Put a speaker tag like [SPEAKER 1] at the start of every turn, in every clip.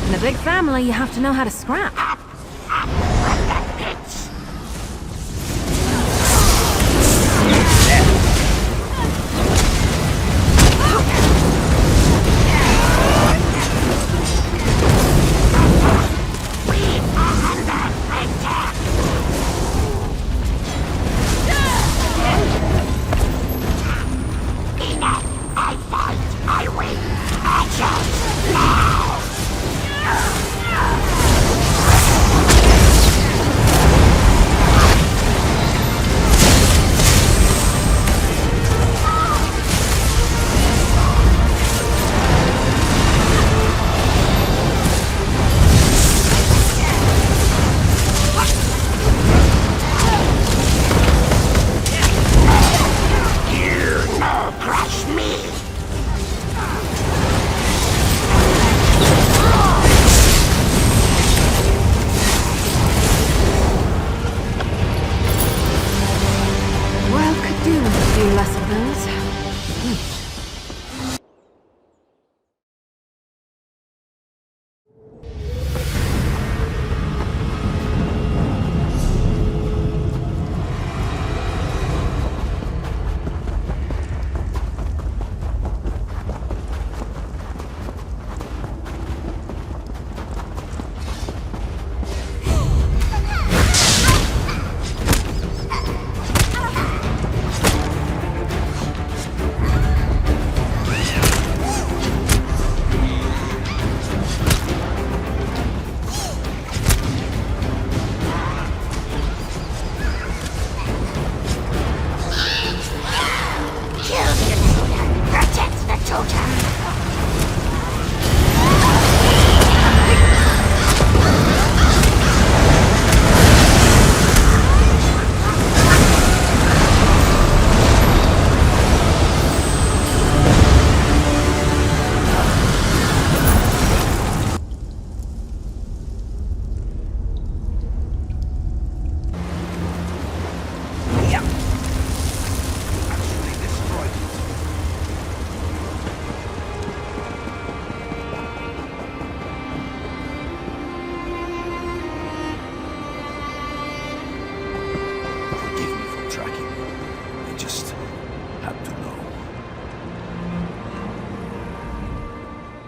[SPEAKER 1] In a big family, you have to know how to scrap. Less of those.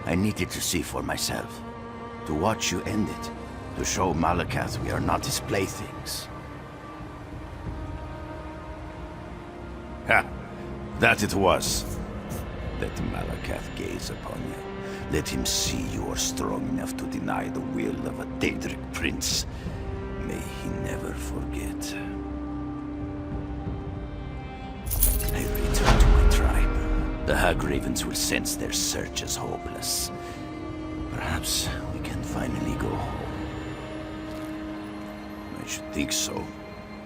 [SPEAKER 2] I needed to see for myself. To watch you end it. To show Malakath we are not his playthings. Ha! That it was. Let Malakath gaze upon you. Let him see you are strong enough to deny the will of a Daedric prince. May he never forget. I return to my tribe. The Hag Ravens will sense their search as hopeless. Perhaps we can finally go home. I should think so.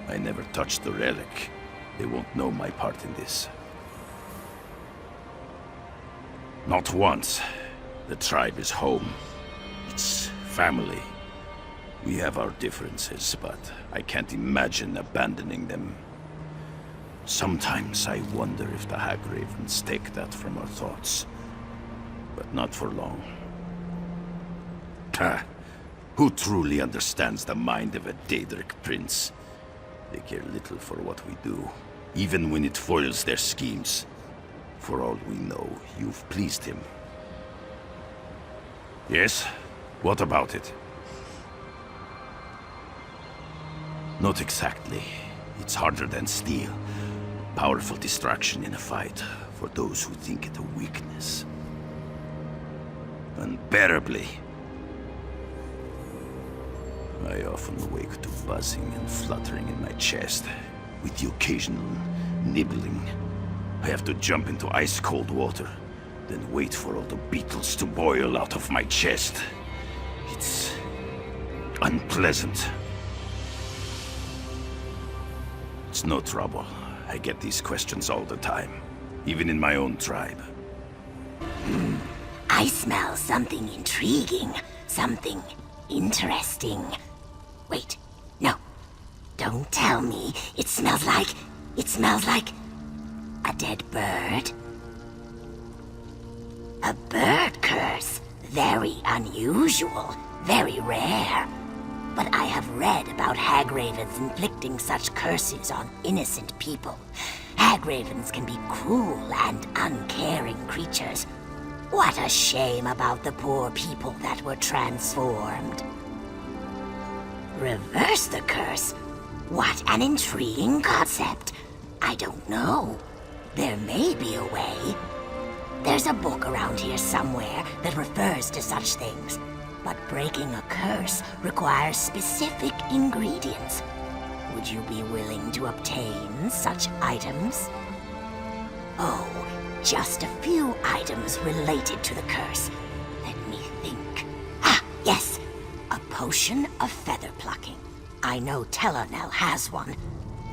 [SPEAKER 2] I never touched the relic. They won't know my part in this. Not once. The tribe is home. It's family. We have our differences, but I can't imagine abandoning them. Sometimes I wonder if the Hag Ravens take that from our thoughts. But not for long. Ah, who truly understands the mind of a Daedric prince? They care little for what we do, even when it foils their schemes. For all we know, you've pleased him. Yes? What about it? Not exactly. It's harder than steel. Powerful distraction in a fight, for those who think it a weakness. Unbearably. I often wake to buzzing and fluttering in my chest, with the occasional nibbling. I have to jump into ice-cold water, then wait for all the beetles to boil out of my chest. It's unpleasant. It's no trouble. I get these questions all the time, even in my own tribe.
[SPEAKER 3] I smell something intriguing, something interesting. Wait, no. Don't tell me. It smells like a dead bird. A bird curse. Very unusual, very rare. But I have read about hag-ravens inflicting such curses on innocent people. Hag-ravens can be cruel and uncaring creatures. What a shame about the poor people that were transformed. Reverse the curse? What an intriguing concept. I don't know. There may be a way. There's a book around here somewhere that refers to such things. But breaking a curse requires specific ingredients. Would you be willing to obtain such items? Oh, just a few items related to the curse. Let me think. Ah, yes! A potion of feather plucking. I know Tellarnell has one.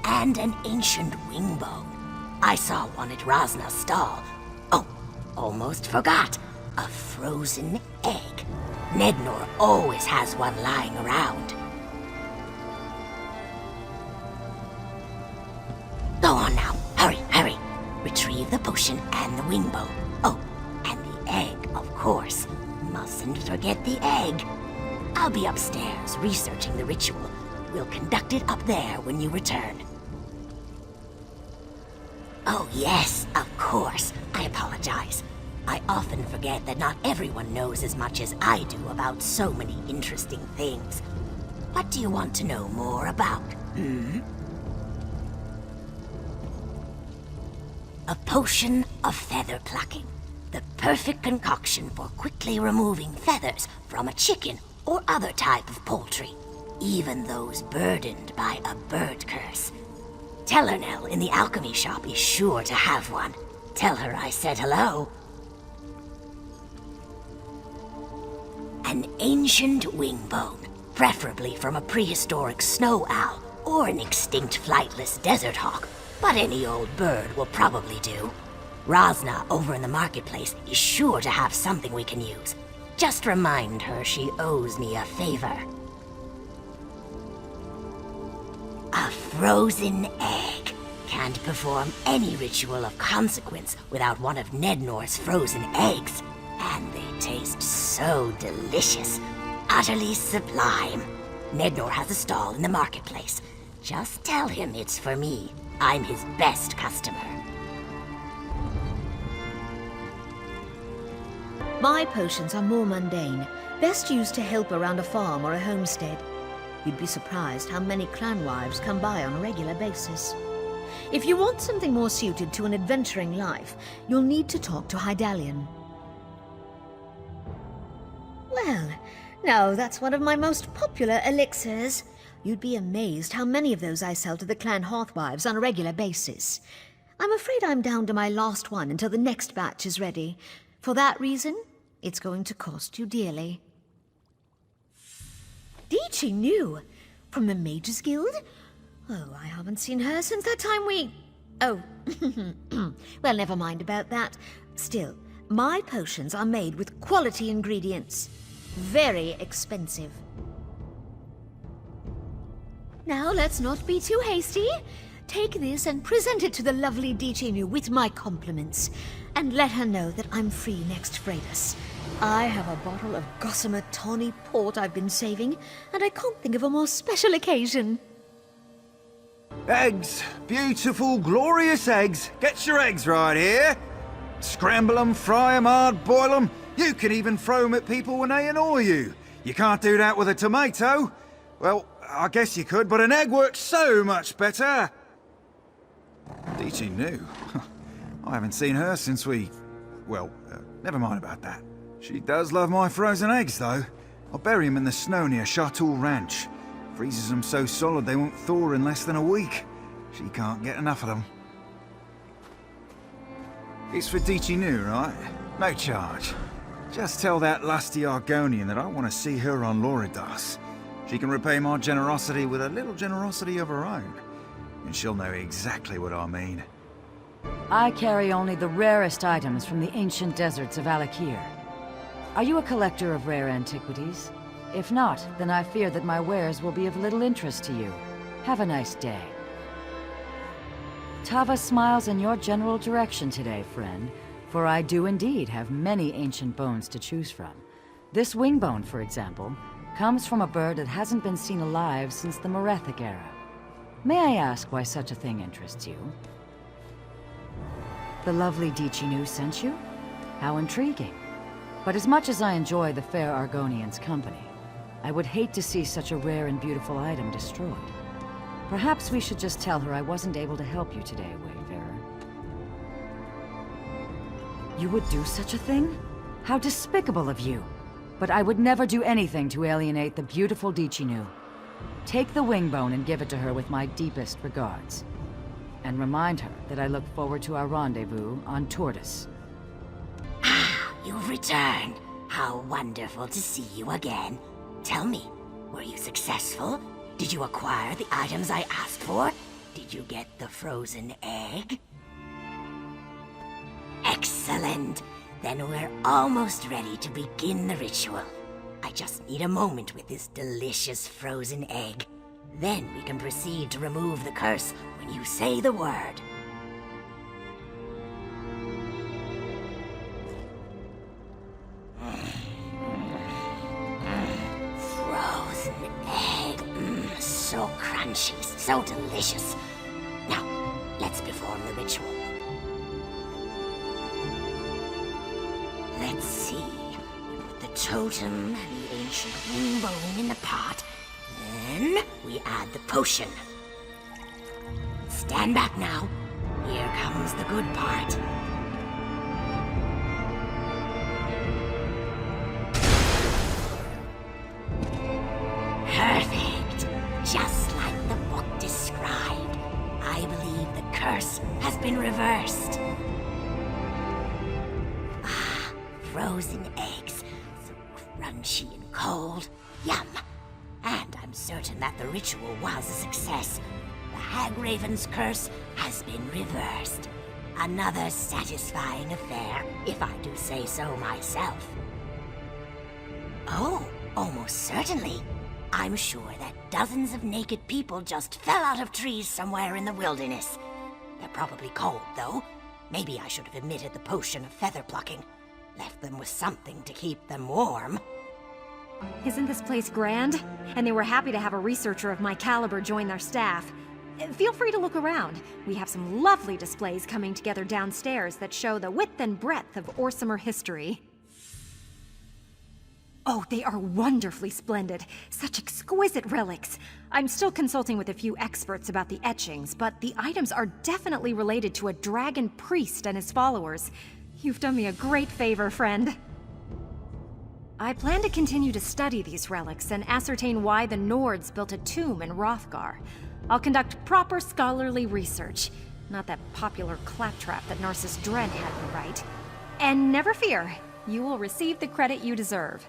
[SPEAKER 3] And an ancient wing bone. I saw one at Rosna's stall. Oh, almost forgot. A frozen egg. Nednor always has one lying around. Go on now. Hurry, hurry. Retrieve the potion and the wing bone. Oh, and the egg, of course. Mustn't forget the egg. I'll be upstairs researching the ritual. We'll conduct it up there when you return. Oh yes, of course. I apologize. I often forget that not everyone knows as much as I do about so many interesting things. What do you want to know more about? A potion of feather plucking. The perfect concoction for quickly removing feathers from a chicken or other type of poultry, even those burdened by a bird curse. Tellarnell in the alchemy shop is sure to have one. Tell her I said hello. An ancient wing bone, preferably from a prehistoric snow owl or an extinct flightless desert hawk, but any old bird will probably do. Rosna over in the marketplace is sure to have something we can use. Just remind her she owes me a favor. A frozen egg. Can't perform any ritual of consequence without one of Nednor's frozen eggs. And they taste so delicious. Utterly sublime. Nednor has a stall in the marketplace. Just tell him it's for me. I'm his best customer.
[SPEAKER 4] My potions are more mundane, best used to help around a farm or a homestead. You'd be surprised how many clan wives come by on a regular basis. If you want something more suited to an adventuring life, you'll need to talk to Hydalian. Well, now that's one of my most popular elixirs. You'd be amazed how many of those I sell to the clan hearthwives on a regular basis. I'm afraid I'm down to my last one until the next batch is ready. For that reason, it's going to cost you dearly. Dichi knew? From the Mages Guild? Oh, I haven't seen her since that time we... Oh, well, never mind about that. Still, my potions are made with quality ingredients. Very expensive. Now, let's not be too hasty. Take this and present it to the lovely Dichenu with my compliments. And let her know that I'm free next Freydis. I have a bottle of Gossamer Tawny Port I've been saving, and I can't think of a more special occasion.
[SPEAKER 5] Eggs. Beautiful, glorious eggs. Get your eggs right here. Scramble them, fry them hard, boil them. You can even throw them at people when they annoy you. You can't do that with a tomato. Well, I guess you could, but an egg works so much better. Dichi knew. I haven't seen her since we... Well, never mind about that. She does love my frozen eggs, though. I'll bury them in the snow near Chartoul Ranch. Freezes them so solid they won't thaw in less than a week. She can't get enough of them. It's for Dichi Nu, right? No charge. Just tell that lusty Argonian that I want to see her on Loridas. She can repay my generosity with a little generosity of her own. And she'll know exactly what I mean.
[SPEAKER 6] I carry only the rarest items from the ancient deserts of Alakir. Are you a collector of rare antiquities? If not, then I fear that my wares will be of little interest to you. Have a nice day. Tava smiles in your general direction today, friend, for I do indeed have many ancient bones to choose from. This wing bone, for example, comes from a bird that hasn't been seen alive since the Merethic era. May I ask why such a thing interests you? The lovely Dichinu sent you? How intriguing. But as much as I enjoy the fair Argonian's company, I would hate to see such a rare and beautiful item destroyed. Perhaps we should just tell her I wasn't able to help you today, Wayfarer. You would do such a thing? How despicable of you! But I would never do anything to alienate the beautiful Dichinu. Take the wing bone and give it to her with my deepest regards. And remind her that I look forward to our rendezvous on Tortoise.
[SPEAKER 3] Ah, you've returned. How wonderful to see you again. Tell me, were you successful? Did you acquire the items I asked for? Did you get the frozen egg? Excellent. Then we're almost ready to begin the ritual. I just need a moment with this delicious frozen egg. Then we can proceed to remove the curse when you say the word. Frozen egg. So crunchy, so delicious. Now, let's perform the ritual. Let's see. We put the totem and the ancient wing bone in the pot. Then we add the potion. Stand back now. Here comes the good part. Perfect. Just like the book described. I believe the curse has been reversed. Ah, frozen eggs. So crunchy and cold. Yum. And I'm certain that the ritual was a success. The Hagraven's curse has been reversed. Another satisfying affair, if I do say so myself. Oh, almost certainly. I'm sure that dozens of naked people just fell out of trees somewhere in the wilderness. They're probably cold, though. Maybe I should have omitted the potion of feather plucking. Left them with something to keep them warm.
[SPEAKER 7] Isn't this place grand? And they were happy to have a researcher of my caliber join their staff. Feel free to look around. We have some lovely displays coming together downstairs that show the width and breadth of Orsimer history. Oh, they are wonderfully splendid. Such exquisite relics. I'm still consulting with a few experts about the etchings, but the items are definitely related to a dragon priest and his followers. You've done me a great favor, friend. I plan to continue to study these relics and ascertain why the Nords built a tomb in Hrothgar. I'll conduct proper scholarly research, not that popular claptrap that Narcissus Dren had me write. And never fear, you will receive the credit you deserve.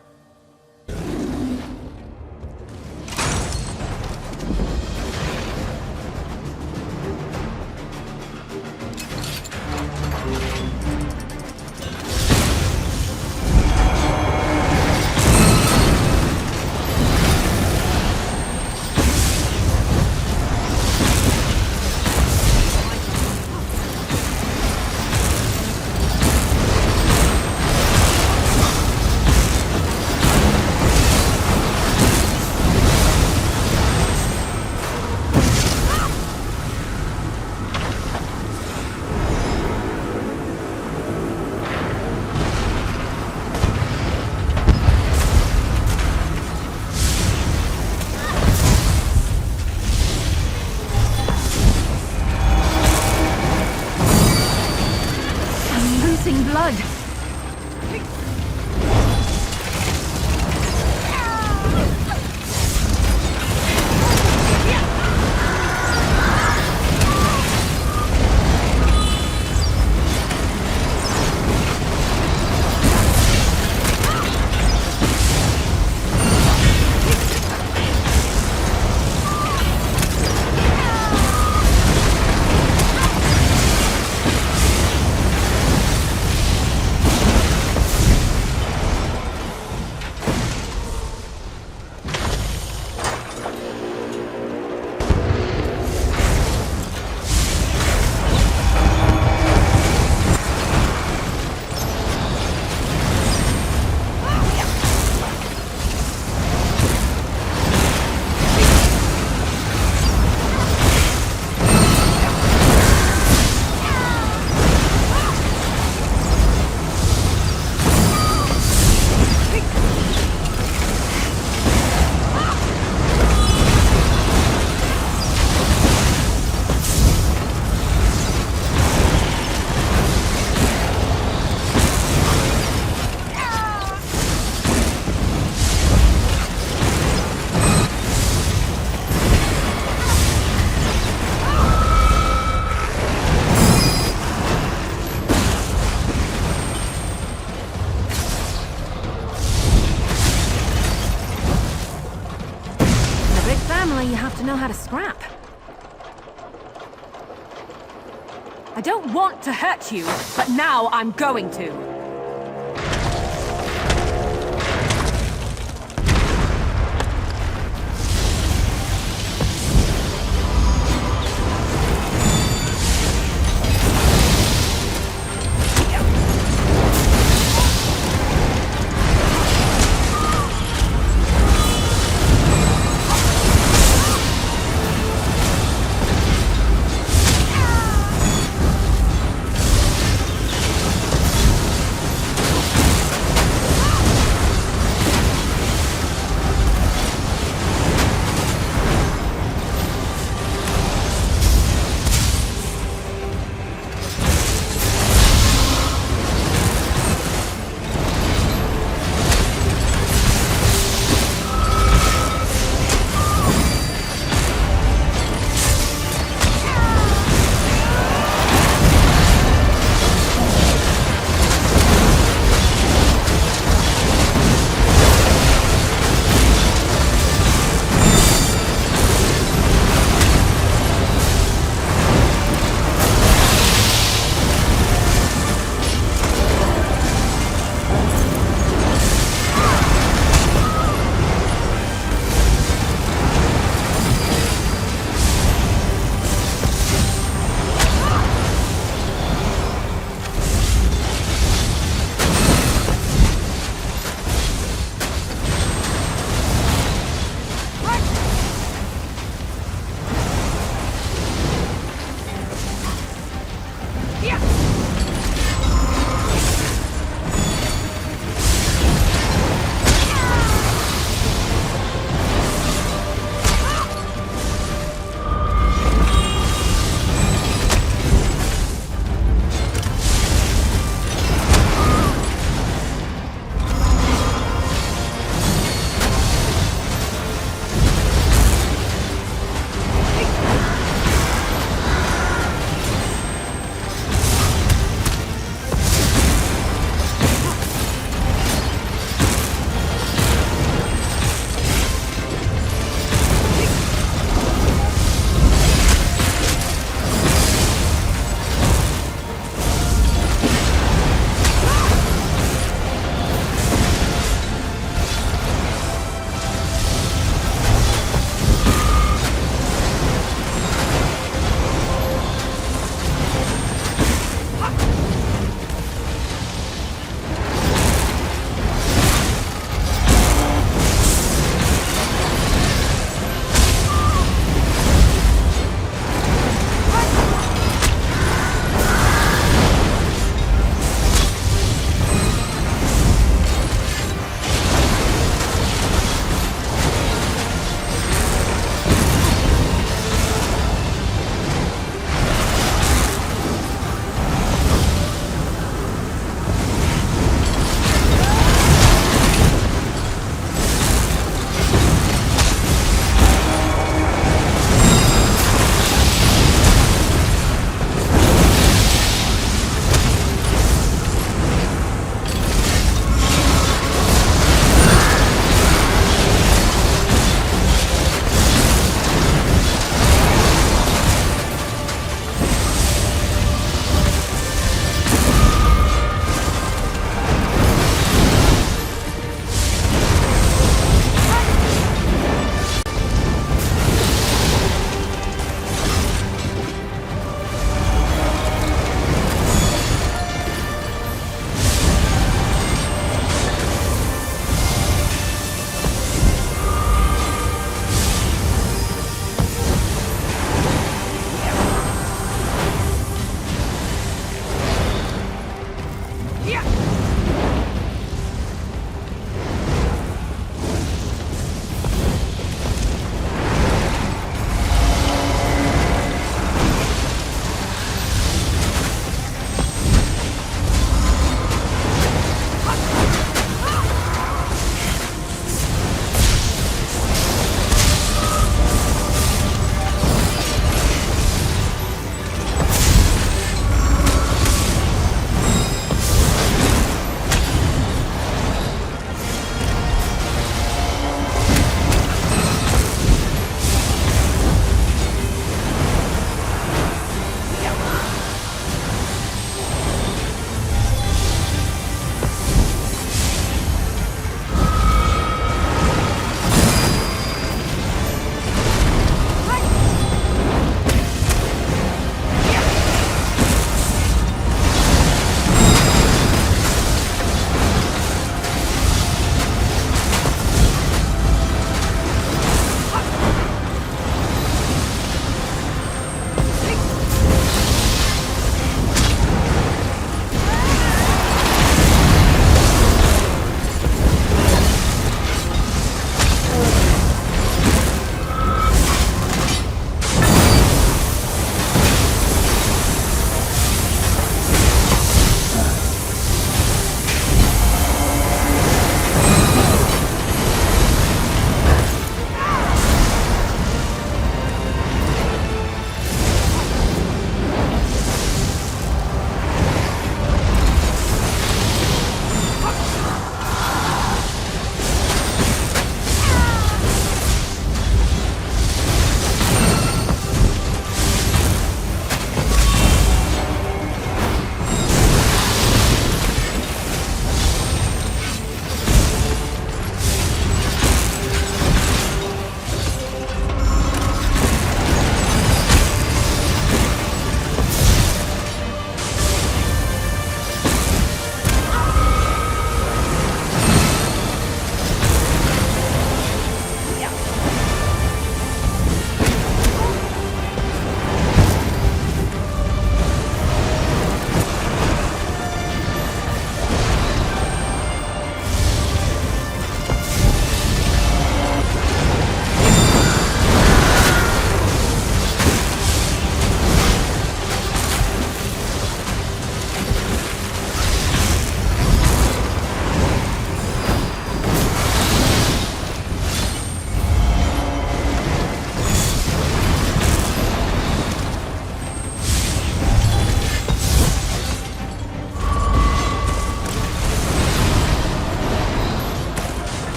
[SPEAKER 1] family, you have to know how to scrap.
[SPEAKER 8] I don't want to hurt you, but now I'm going to.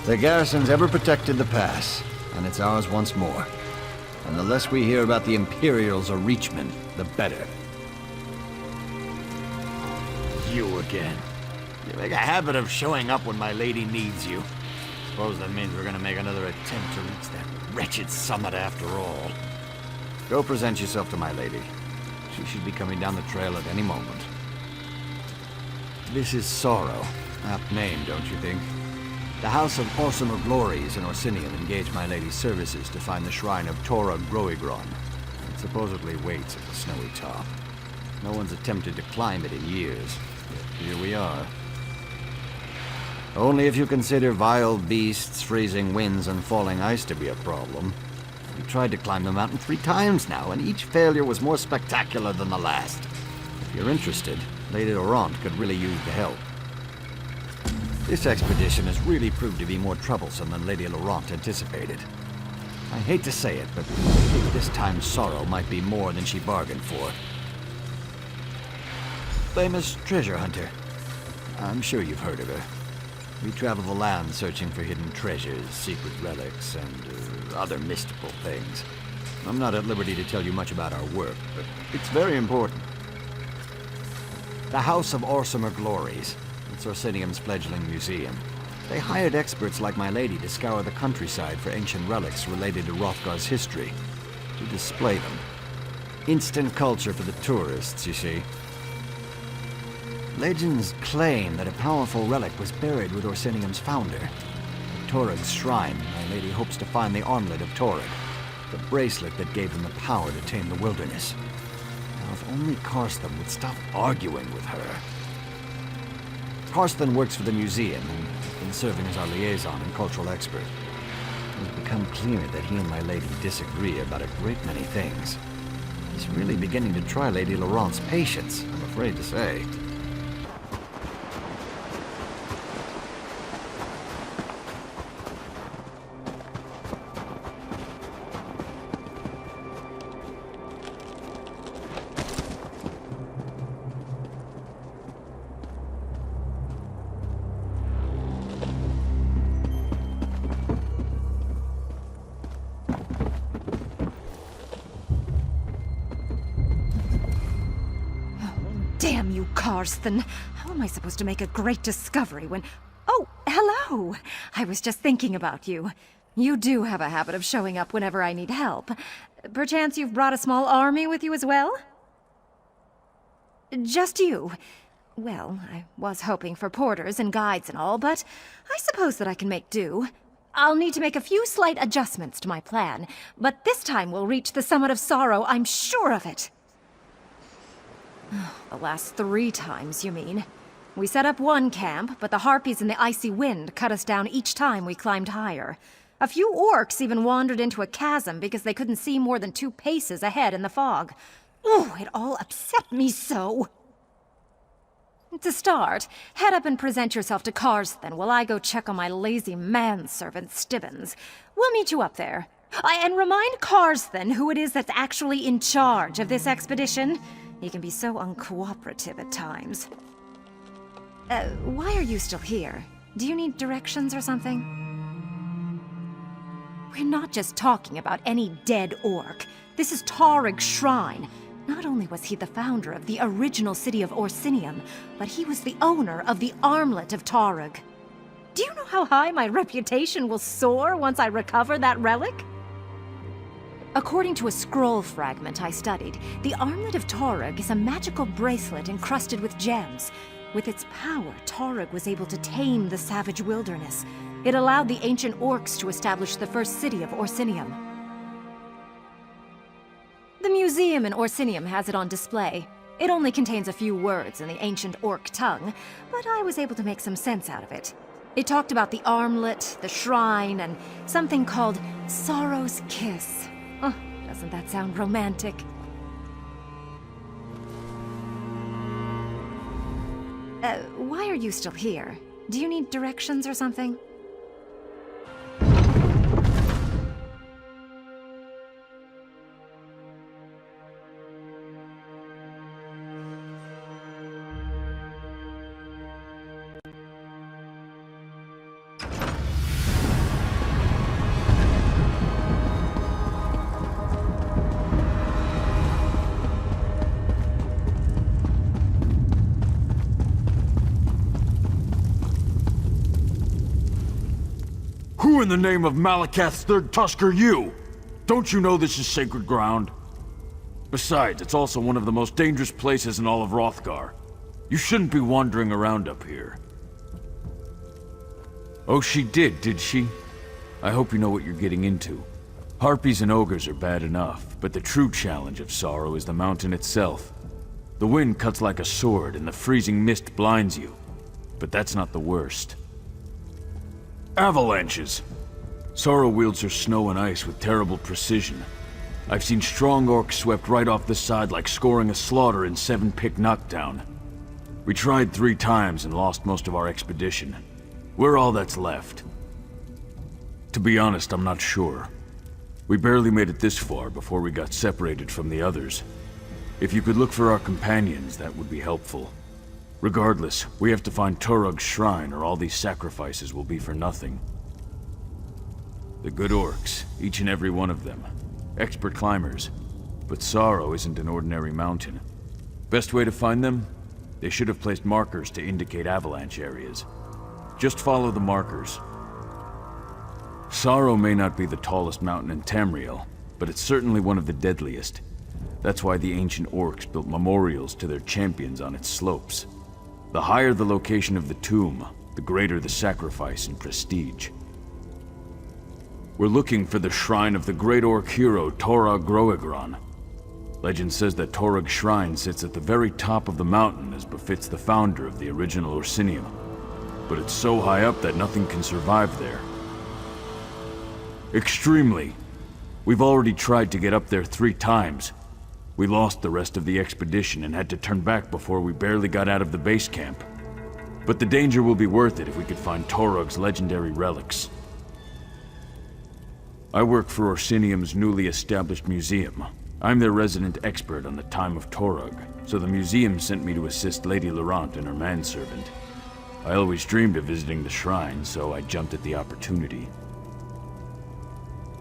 [SPEAKER 9] The garrison's ever protected the pass, and it's ours once more. And the less we hear about the Imperials or Reachmen, the better.
[SPEAKER 10] You again. You make a habit of showing up when my lady needs you. Suppose that means we're gonna make another attempt to reach that wretched summit after all.
[SPEAKER 9] Go present yourself to my lady. She should be coming down the trail at any moment. This is Sorrow. Apt name, don't you think? The House of Orsimer Glories in Orsinium engaged my lady's services to find the shrine of Torag Groigron. It supposedly waits at the snowy top. No one's attempted to climb it in years, yet here we are. Only if you consider vile beasts, freezing winds, and falling ice to be a problem. We tried to climb the mountain 3 times now, and each failure was more spectacular than the last. If you're interested, Lady Laurent could really use the help. This expedition has really proved to be more troublesome than Lady Laurent anticipated. I hate to say it, but I think this time Sorrow might be more than she bargained for. Famous treasure hunter. I'm sure you've heard of her. We travel the land searching for hidden treasures, secret relics, and other mystical things. I'm not at liberty to tell you much about our work, but it's very important. The House of Orsimer Glories. It's Orsinium's fledgling museum. They hired experts like my lady to scour the countryside for ancient relics related to Hrothgar's history, to display them. Instant culture for the tourists, you see. Legends claim that a powerful relic was buried with Orsinium's founder. At Torag's shrine, my lady hopes to find the armlet of Torag, the bracelet that gave him the power to tame the wilderness. Now, if only Karsten would stop arguing with her. Karsten works for the museum and has been serving as our liaison and cultural expert. It has become clear that he and my lady disagree about a great many things. He's really beginning to try Lady Laurent's patience, I'm afraid to say.
[SPEAKER 7] Damn you, Karsten. How am I supposed to make a great discovery when... Oh, hello! I was just thinking about you. You do have a habit of showing up whenever I need help. Perchance you've brought a small army with you as well? Just you. Well, I was hoping for porters and guides and all, but I suppose that I can make do. I'll need to make a few slight adjustments to my plan, but this time we'll reach the Summit of Sorrow, I'm sure of it. The last 3 times, you mean? We set up one camp, but the harpies in the icy wind cut us down each time we climbed higher. A few orcs even wandered into a chasm because they couldn't see more than 2 paces ahead in the fog. Ooh, it all upset me so! To start, head up and present yourself to Karsten while I go check on my lazy manservant Stibbins. We'll meet you up there. And remind Karsten who it is that's actually in charge of this expedition. He can be so uncooperative at times. Why are you still here? Do you need directions or something? We're not just talking about any dead orc. This is Torag's shrine. Not only was he the founder of the original city of Orsinium, but he was the owner of the armlet of Torag. Do you know how high my reputation will soar once I recover that relic? According to a scroll fragment I studied, the Armlet of Torag is a magical bracelet encrusted with gems. With its power, Torag was able to tame the savage wilderness. It allowed the ancient orcs to establish the first city of Orsinium. The museum in Orsinium has it on display. It only contains a few words in the ancient orc tongue, but I was able to make some sense out of it. It talked about the armlet, the shrine, and something called Sorrow's Kiss. Oh, doesn't that sound romantic? Why are you still here? Do you need directions or something?
[SPEAKER 11] Who in the name of Malakath's third tusk are you? Don't you know this is sacred ground? Besides, it's also one of the most dangerous places in all of Hrothgar. You shouldn't be wandering around up here. Oh, she did she? I hope you know what you're getting into. Harpies and ogres are bad enough, but the true challenge of sorrow is the mountain itself. The wind cuts like a sword, and the freezing mist blinds you. But that's not the worst. Avalanches! Sorrow wields her snow and ice with terrible precision. I've seen strong orcs swept right off the side like scoring a slaughter in 7-pick knockdown. We tried 3 times and lost most of our expedition. We're all that's left. To be honest, I'm not sure. We barely made it this far before we got separated from the others. If you could look for our companions, that would be helpful. Regardless, we have to find Torug's shrine or all these sacrifices will be for nothing. The good orcs, each and every one of them. Expert climbers. But Sorrow isn't an ordinary mountain. Best way to find them? They should have placed markers to indicate avalanche areas. Just follow the markers. Sorrow may not be the tallest mountain in Tamriel, but it's certainly one of the deadliest. That's why the ancient orcs built memorials to their champions on its slopes. The higher the location of the tomb, the greater the sacrifice and prestige. We're looking for the shrine of the great orc hero Torug Groegron. Legend says that Torug's shrine sits at the very top of the mountain as befits the founder of the original Orsinium. But it's so high up that nothing can survive there. Extremely. We've already tried to get up there 3 times. We lost the rest of the expedition and had to turn back before we barely got out of the base camp. But the danger will be worth it if we could find Torug's legendary relics. I work for Orsinium's newly established museum. I'm their resident expert on the time of Torug, so the museum sent me to assist Lady Laurent and her manservant. I always dreamed of visiting the shrine, so I jumped at the opportunity.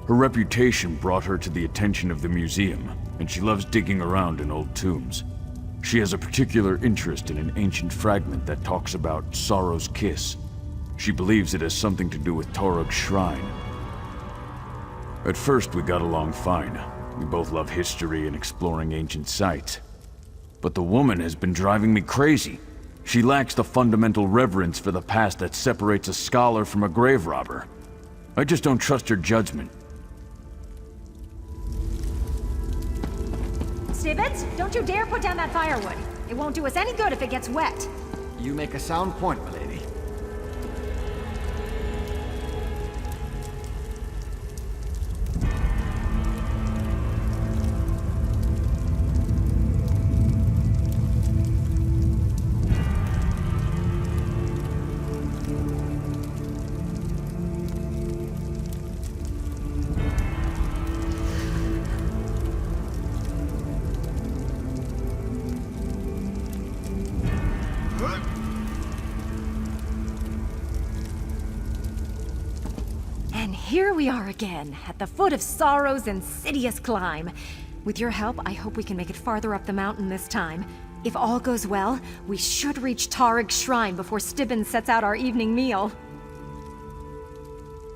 [SPEAKER 11] Her reputation brought her to the attention of the museum, and she loves digging around in old tombs. She has a particular interest in an ancient fragment that talks about Sorrow's kiss. She believes it has something to do with Torug's shrine. At first, we got along fine. We both love history and exploring ancient sites. But the woman has been driving me crazy. She lacks the fundamental reverence for the past that separates a scholar from a grave robber. I just don't trust her judgment.
[SPEAKER 7] Stibbets, don't you dare put down that firewood. It won't do us any good if it gets wet.
[SPEAKER 10] You make a sound point, milady.
[SPEAKER 7] And here we are again, at the foot of Sorrow's insidious climb. With your help, I hope we can make it farther up the mountain this time. If all goes well, we should reach Torug's shrine before Stibbin sets out our evening meal.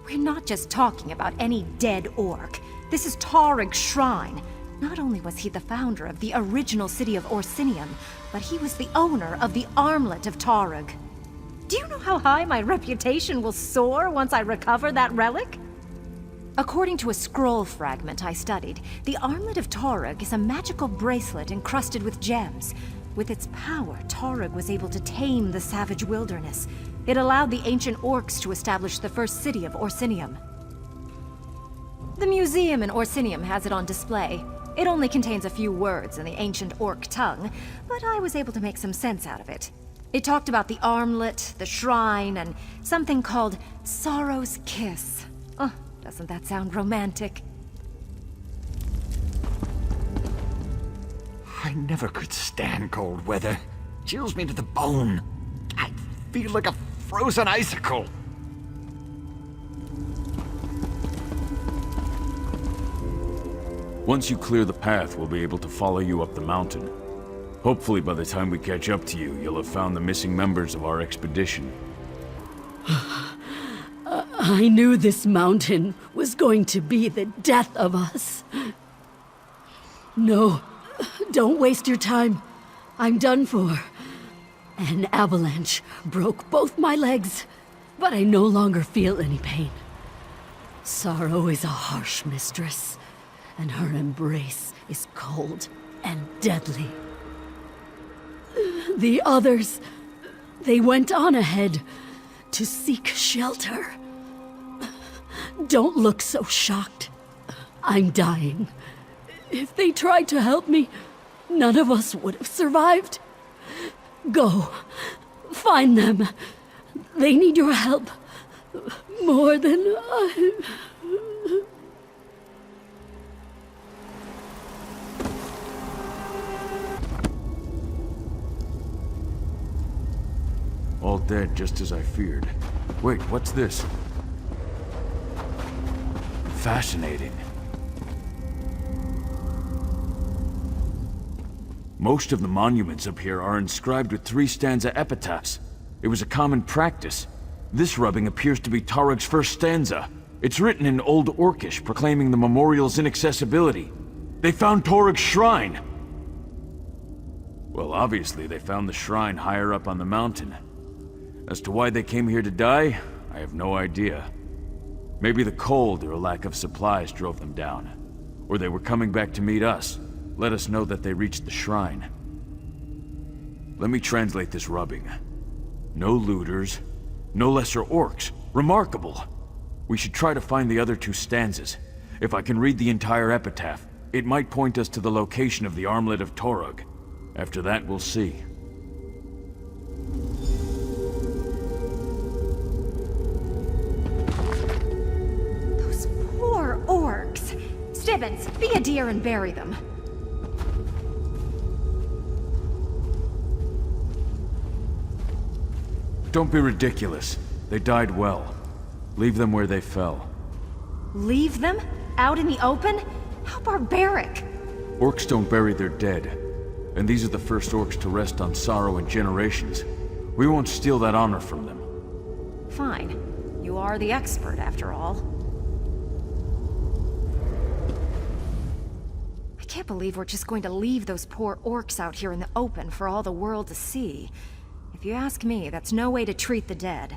[SPEAKER 7] We're not just talking about any dead orc. This is Torug's shrine. Not only was he the founder of the original city of Orsinium, but he was the owner of the armlet of Torug. Do you know how high my reputation will soar once I recover that relic? According to a scroll fragment I studied, the armlet of Torug is a magical bracelet encrusted with gems. With its power, Torug was able to tame the savage wilderness. It allowed the ancient orcs to establish the first city of Orsinium. The museum in Orsinium has it on display. It only contains a few words in the ancient orc tongue, but I was able to make some sense out of it. It talked about the armlet, the shrine, and something called Sorrow's Kiss. Oh, doesn't that sound romantic?
[SPEAKER 10] I never could stand cold weather. Chills me to the bone. I feel like a frozen icicle.
[SPEAKER 11] Once you clear the path, we'll be able to follow you up the mountain. Hopefully by the time we catch up to you, you'll have found the missing members of our expedition.
[SPEAKER 12] I knew this mountain was going to be the death of us. No, don't waste your time. I'm done for. An avalanche broke both my legs, but I no longer feel any pain. Sorrow is a harsh mistress, and her embrace is cold and deadly. The others, they went on ahead to seek shelter. Don't look so shocked. I'm dying. If they tried to help me, none of us would have survived. Go. Find them. They need your help. More than I...
[SPEAKER 11] All dead, just as I feared. Wait, what's this? Fascinating. Most of the monuments up here are inscribed with 3-stanza epitaphs. It was a common practice. This rubbing appears to be Tarug's first stanza. It's written in Old Orcish, proclaiming the memorial's inaccessibility. They found Tarug's shrine! Well, obviously they found the shrine higher up on the mountain. As to why they came here to die, I have no idea. Maybe the cold or a lack of supplies drove them down. Or they were coming back to meet us. Let us know that they reached the shrine. Let me translate this rubbing. No looters, no lesser orcs. Remarkable! We should try to find the other 2 stanzas. If I can read the entire epitaph, it might point us to the location of the armlet of Torug. After that, we'll see.
[SPEAKER 7] Those poor orcs! Stibbins, be a dear and bury them.
[SPEAKER 11] Don't be ridiculous. They died well. Leave them where they fell.
[SPEAKER 7] Leave them? Out in the open? How barbaric!
[SPEAKER 11] Orcs don't bury their dead. And these are the first orcs to rest on sorrow in generations. We won't steal that honor from them.
[SPEAKER 7] Fine. You are the expert, after all. I can't believe we're just going to leave those poor orcs out here in the open for all the world to see. If you ask me, that's no way to treat the dead.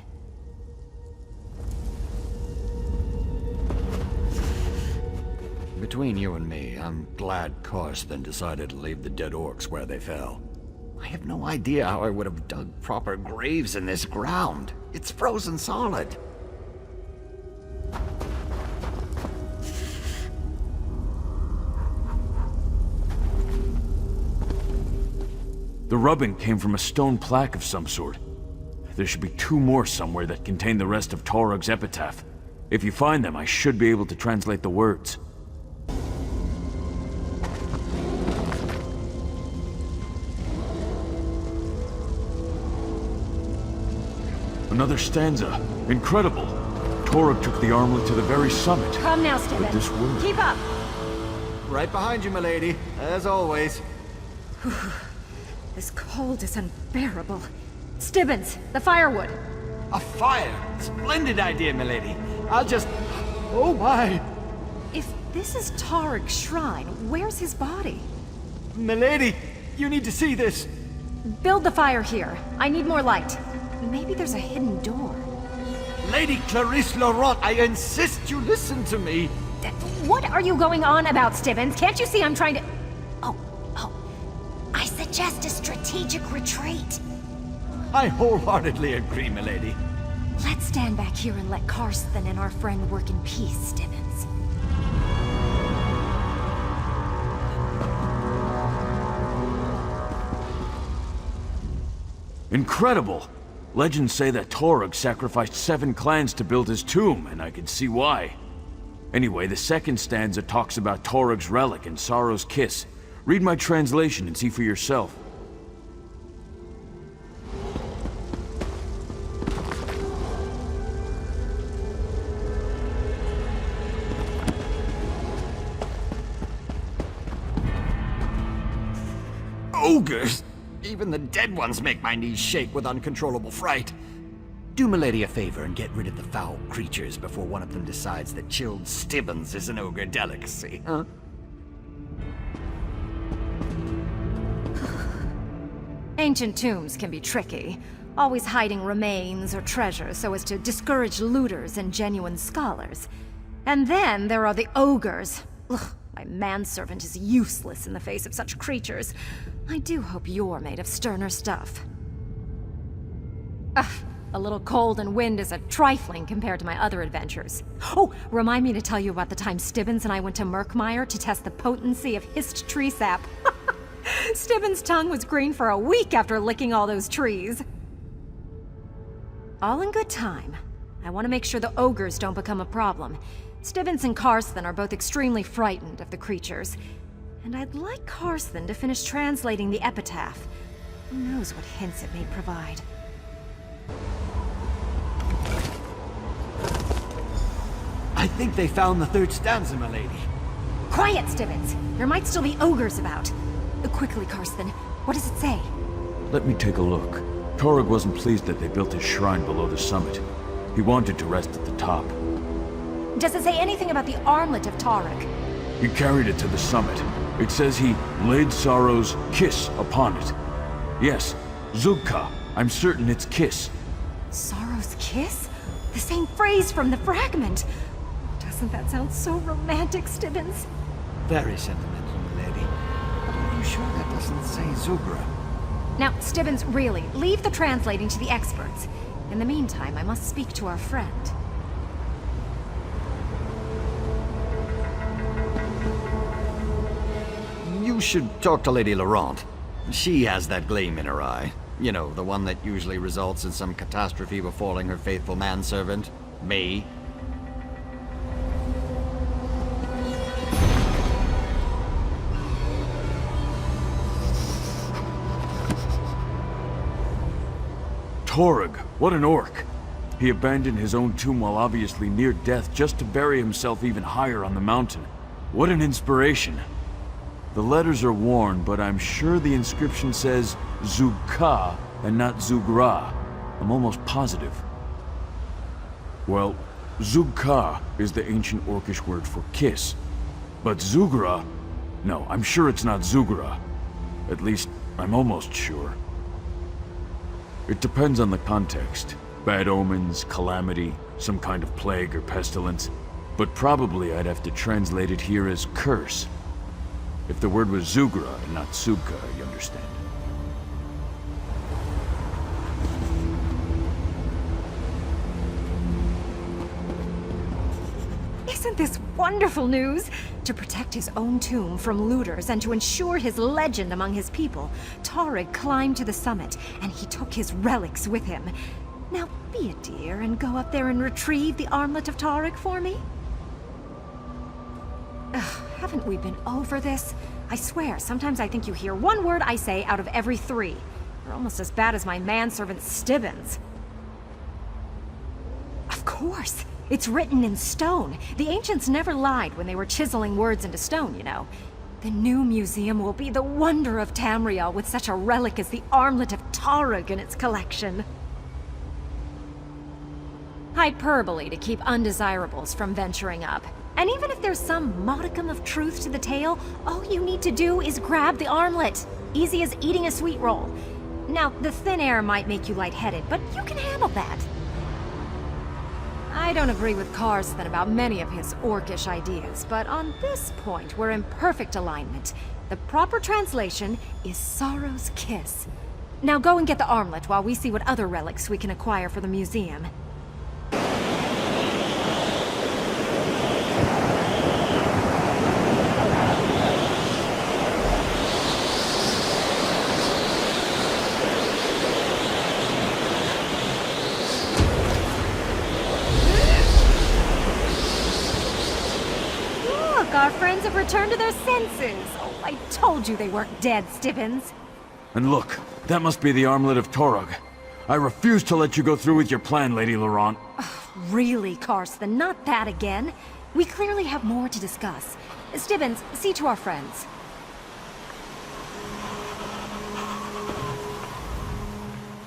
[SPEAKER 9] Between you and me, I'm glad Karsten decided to leave the dead orcs where they fell. I have no idea how I would have dug proper graves in this ground. It's frozen solid.
[SPEAKER 11] The rubbing came from a stone plaque of some sort. There should be 2 more somewhere that contain the rest of Torug's epitaph. If you find them, I should be able to translate the words. Another stanza. Incredible. Torug took the armlet to the very summit.
[SPEAKER 7] Come now,
[SPEAKER 11] But
[SPEAKER 7] Stibbins.
[SPEAKER 11] this word...
[SPEAKER 7] Keep up!
[SPEAKER 9] Right behind you, milady, as always.
[SPEAKER 7] This cold is unbearable. Stibbins, the firewood.
[SPEAKER 10] A fire! Splendid idea, milady. I'll just... Oh my!
[SPEAKER 7] If this is Tarug's shrine, where's his body?
[SPEAKER 10] Milady, you need to see this.
[SPEAKER 7] Build the fire here. I need more light. Maybe there's a hidden door.
[SPEAKER 10] Lady Clarisse Laurent, I insist you listen to me.
[SPEAKER 7] What are you going on about, Stibbins? Can't you see I'm trying to...
[SPEAKER 3] Oh, I suggest a strategic retreat.
[SPEAKER 10] I wholeheartedly agree, milady.
[SPEAKER 7] Let's stand back here and let Karsten and our friend work in peace, Stibbins.
[SPEAKER 11] Incredible! Legends say that Torug sacrificed 7 clans to build his tomb, and I can see why. Anyway, the second stanza talks about Torug's relic and Sorrow's kiss. Read my translation and see for yourself.
[SPEAKER 10] Ogres! Even the dead ones make my knees shake with uncontrollable fright. Do milady a favor and get rid of the foul creatures before one of them decides that chilled Stibbons is an ogre delicacy, huh?
[SPEAKER 7] Ancient tombs can be tricky, always hiding remains or treasures so as to discourage looters and genuine scholars. And then there are the ogres. Ugh, my manservant is useless in the face of such creatures. I do hope you're made of sterner stuff. Ugh, a little cold and wind is a trifling compared to my other adventures. Oh, remind me to tell you about the time Stibbons and I went to Murkmire to test the potency of hist tree sap. Stibbons' tongue was green for a week after licking all those trees. All in good time. I want to make sure the ogres don't become a problem. Stibbons and Karsten are both extremely frightened of the creatures. And I'd like Karsten to finish translating the epitaph. Who knows what hints it may provide.
[SPEAKER 10] I think they found the third stanza, milady.
[SPEAKER 7] Quiet, Stibbons! There might still be ogres about. Quickly, Karsten. What does it say?
[SPEAKER 11] Let me take a look. Torug wasn't pleased that they built his shrine below the summit. He wanted to rest at the top.
[SPEAKER 7] Does it say anything about the armlet of Torug?
[SPEAKER 11] He carried it to the summit. It says he laid Sorrow's kiss upon it. Yes, Zugka. I'm certain it's kiss.
[SPEAKER 7] Sorrow's kiss? The same phrase from the fragment. Doesn't that sound so romantic, Stibbons?
[SPEAKER 10] Very sentimental, milady. But are you sure that doesn't say Zugra?
[SPEAKER 7] Now, Stibbons, really, leave the translating to the experts. In the meantime, I must speak to our friend.
[SPEAKER 10] You should talk to Lady Laurent. She has that gleam in her eye. You know, the one that usually results in some catastrophe befalling her faithful manservant, me.
[SPEAKER 11] Torug, what an orc! He abandoned his own tomb while obviously near death just to bury himself even higher on the mountain. What an inspiration! The letters are worn, but I'm sure the inscription says Zugka and not Zugra. I'm almost positive. Well, Zugka is the ancient orcish word for kiss. But Zugra? No, I'm sure it's not Zugra. At least, I'm almost sure. It depends on the context. Bad omens, calamity, some kind of plague or pestilence. But probably I'd have to translate it here as curse. If the word was Zugra and not Sugka, you understand.
[SPEAKER 7] Isn't this wonderful news? To protect his own tomb from looters and to ensure his legend among his people, Torug climbed to the summit, and he took his relics with him. Now be a dear and go up there and retrieve the armlet of Torug for me. Ugh, haven't we been over this? I swear, sometimes I think you hear one word I say out of every 3. You're almost as bad as my manservant Stibbons. Of course! It's written in stone. The ancients never lied when they were chiseling words into stone, you know. The new museum will be the wonder of Tamriel with such a relic as the armlet of Torug in its collection. Hyperbole to keep undesirables from venturing up. And even if there's some modicum of truth to the tale, all you need to do is grab the armlet. Easy as eating a sweet roll. Now, the thin air might make you lightheaded, but you can handle that. I don't agree with Karsten about many of his orcish ideas, but on this point, we're in perfect alignment. The proper translation is Sorrow's Kiss. Now go and get the armlet while we see what other relics we can acquire for the museum. Our friends have returned to their senses. Oh, I told you they weren't dead, Stibbons.
[SPEAKER 11] And look, that must be the armlet of Torug. I refuse to let you go through with your plan, Lady Laurent.
[SPEAKER 7] Really, Karsten, not that again. We clearly have more to discuss. Stibbons, see to our friends.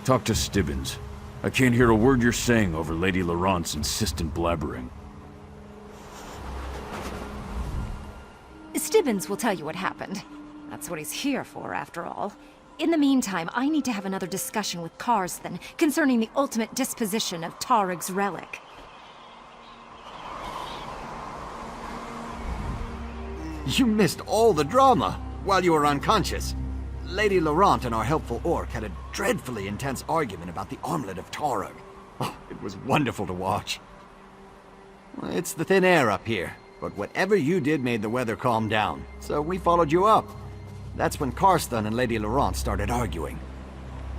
[SPEAKER 11] Talk to Stibbons. I can't hear a word you're saying over Lady Laurent's insistent blabbering.
[SPEAKER 7] Stibbins will tell you what happened. That's what he's here for, after all. In the meantime, I need to have another discussion with Karsten concerning the ultimate disposition of Tarug's relic.
[SPEAKER 10] You missed all the drama while you were unconscious. Lady Laurent and our helpful orc had a dreadfully intense argument about the armlet of Tarug. Oh, it was wonderful to watch. Well, it's the thin air up here, but whatever you did made the weather calm down, so we followed you up. That's when Karsten and Lady Laurent started arguing.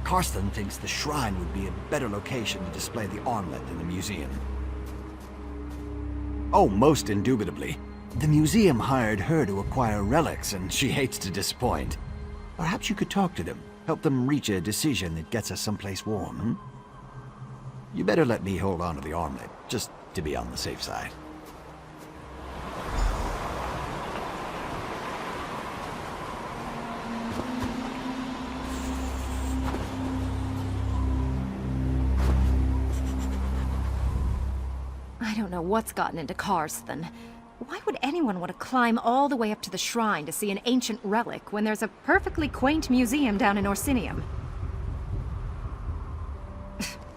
[SPEAKER 10] Karsten thinks the shrine would be a better location to display the armlet than the museum. Oh, most indubitably. The museum hired her to acquire relics, and she hates to disappoint. Perhaps you could talk to them, help them reach a decision that gets us someplace warm, hmm? You better let me hold on to the armlet, just to be on the safe side.
[SPEAKER 7] I don't know what's gotten into Karsten. Why would anyone want to climb all the way up to the shrine to see an ancient relic when there's a perfectly quaint museum down in Orsinium?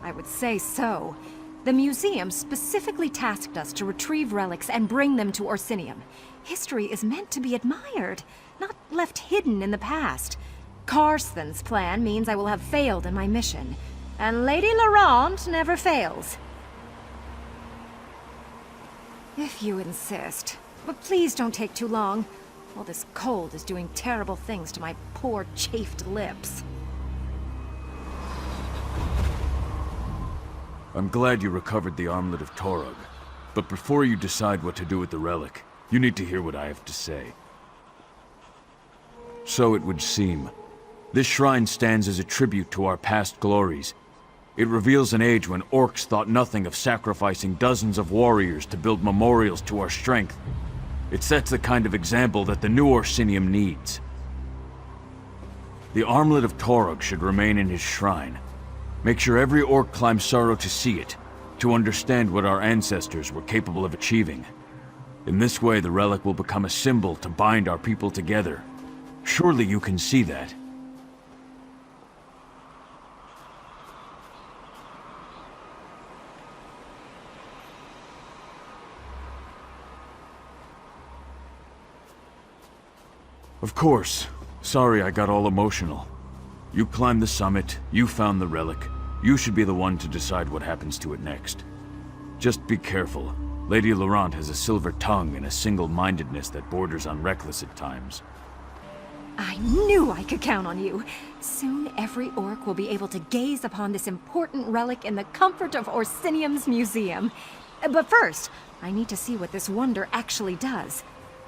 [SPEAKER 7] I would say so. The museum specifically tasked us to retrieve relics and bring them to Orsinium. History is meant to be admired, not left hidden in the past. Karsten's plan means I will have failed in my mission, and Lady Laurent never fails. If you insist. But please don't take too long. All this cold is doing terrible things to my poor, chafed lips.
[SPEAKER 11] I'm glad you recovered the armlet of Torug. But before you decide what to do with the relic, you need to hear what I have to say. So it would seem. This shrine stands as a tribute to our past glories. It reveals an age when orcs thought nothing of sacrificing dozens of warriors to build memorials to our strength. It sets the kind of example that the new Orsinium needs. The armlet of Torug should remain in his shrine. Make sure every orc climbs sorrow to see it, to understand what our ancestors were capable of achieving. In this way, the relic will become a symbol to bind our people together. Surely you can see that. Of course. Sorry I got all emotional. You climbed the summit, you found the relic. You should be the one to decide what happens to it next. Just be careful. Lady Laurent has a silver tongue and a single-mindedness that borders on reckless at times.
[SPEAKER 7] I knew I could count on you. Soon every orc will be able to gaze upon this important relic in the comfort of Orsinium's museum. But first, I need to see what this wonder actually does.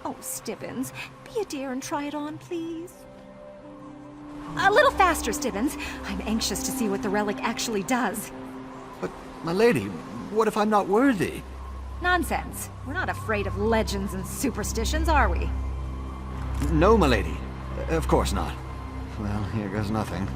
[SPEAKER 7] Oh, Stibbins, be a dear and try it on, please. A little faster, Stibbins. I'm anxious to see what the relic actually does.
[SPEAKER 10] But, my lady, what if I'm not worthy?
[SPEAKER 7] Nonsense. We're not afraid of legends and superstitions, are we?
[SPEAKER 10] No, my lady. Of course not. Well, here goes nothing.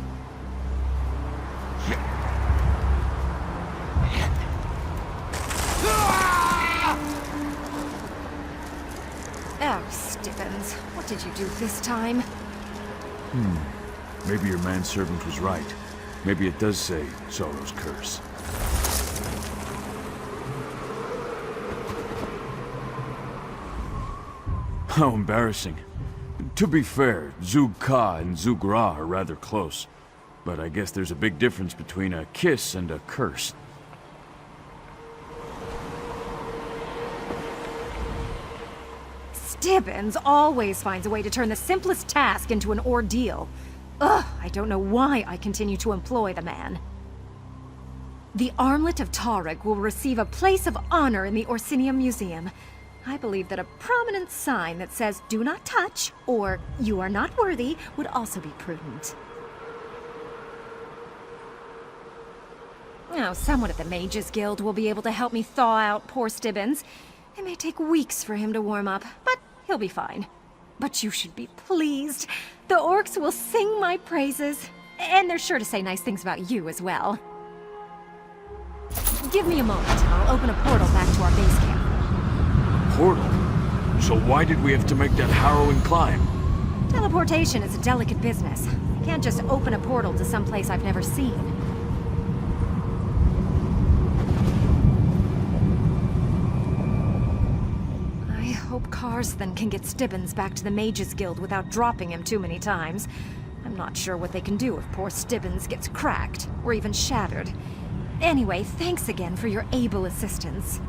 [SPEAKER 7] Oh, Stibbins, what did you do this time?
[SPEAKER 11] Maybe your manservant was right. Maybe it does say Sorrow's Curse. How embarrassing. To be fair, Zug Ka and Zug Ra are rather close. But I guess there's a big difference between a kiss and a curse.
[SPEAKER 7] Stibbins always finds a way to turn the simplest task into an ordeal. Ugh, I don't know why I continue to employ the man. The armlet of Tarug will receive a place of honor in the Orsinium Museum. I believe that a prominent sign that says, "Do not touch," or "You are not worthy," would also be prudent. Oh, someone at the Mages Guild will be able to help me thaw out poor Stibbins. It may take weeks for him to warm up, but he'll be fine. But you should be pleased. The orcs will sing my praises. And they're sure to say nice things about you as well. Give me a moment, and I'll open a portal back to our base camp.
[SPEAKER 11] Portal? So why did we have to make that harrowing climb?
[SPEAKER 7] Teleportation is a delicate business. I can't just open a portal to some place I've never seen. I hope Karsthen can get Stibbons back to the Mages Guild without dropping him too many times. I'm not sure what they can do if poor Stibbons gets cracked, or even shattered. Anyway, thanks again for your able assistance.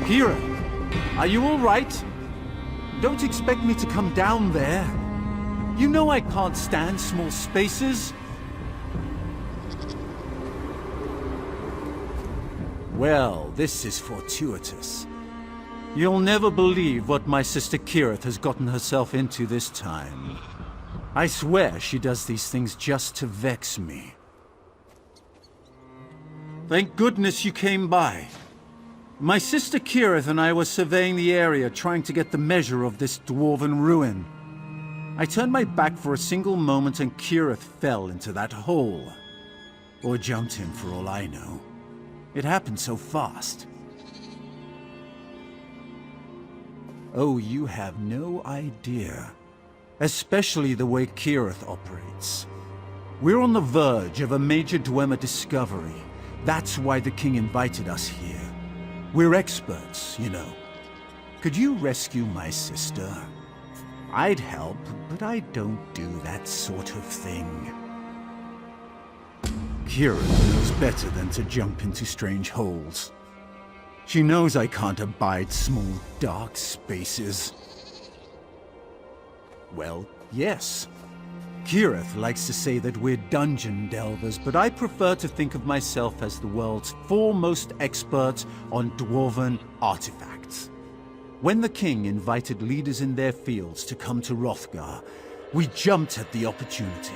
[SPEAKER 5] Kira, are you all right? Don't expect me to come down there. You know I can't stand small spaces. Well, this is fortuitous. You'll never believe what my sister Kirith has gotten herself into this time. I swear she does these things just to vex me. Thank goodness you came by. My sister Kirith and I were surveying the area, trying to get the measure of this dwarven ruin. I turned my back for a single moment and Kirith fell into that hole. Or jumped in for all I know. It happened so fast. Oh, you have no idea. Especially the way Kirith operates. We're on the verge of a major Dwemer discovery. That's why the king invited us here. We're experts, you know. Could you rescue my sister? I'd help, but I don't do that sort of thing. Kirith knows better than to jump into strange holes. She knows I can't abide small, dark spaces. Well, yes. Kirith likes to say that we're dungeon delvers, but I prefer to think of myself as the world's foremost expert on dwarven artifacts. When the king invited leaders in their fields to come to Hrothgar, we jumped at the opportunity.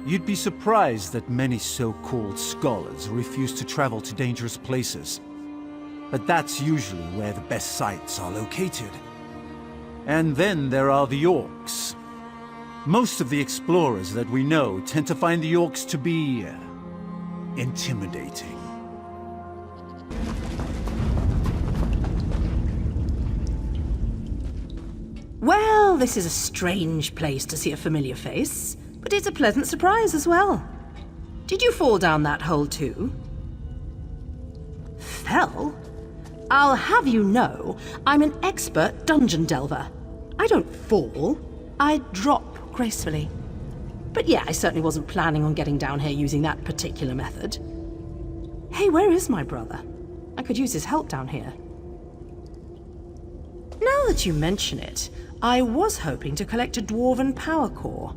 [SPEAKER 5] You'd be surprised that many so-called scholars refuse to travel to dangerous places. But that's usually where the best sites are located. And then there are the orcs. Most of the explorers that we know tend to find the orcs to be intimidating.
[SPEAKER 13] Well, this is a strange place to see a familiar face, but it's a pleasant surprise as well. Did you fall down that hole too? spell? I'll have you know, I'm an expert dungeon delver. I don't fall, I drop gracefully. But yeah, I certainly wasn't planning on getting down here using that particular method. Hey, where is my brother? I could use his help down here. Now that you mention it, I was hoping to collect a dwarven power core,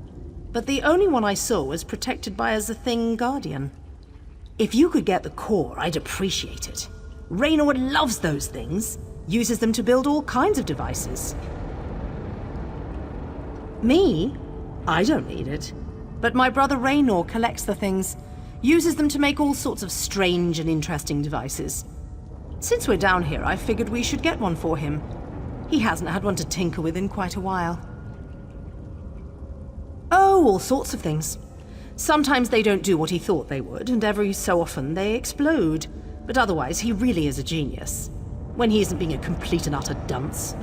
[SPEAKER 13] but the only one I saw was protected by a Thing Guardian. If you could get the core, I'd appreciate it. Raynor loves those things, uses them to build all kinds of devices. Me? I don't need it. But my brother Raynor collects the things, uses them to make all sorts of strange and interesting devices. Since we're down here, I figured we should get one for him. He hasn't had one to tinker with in quite a while. Oh, all sorts of things. Sometimes they don't do what he thought they would, and every so often they explode. But otherwise, he really is a genius. When he isn't being a complete and utter dunce.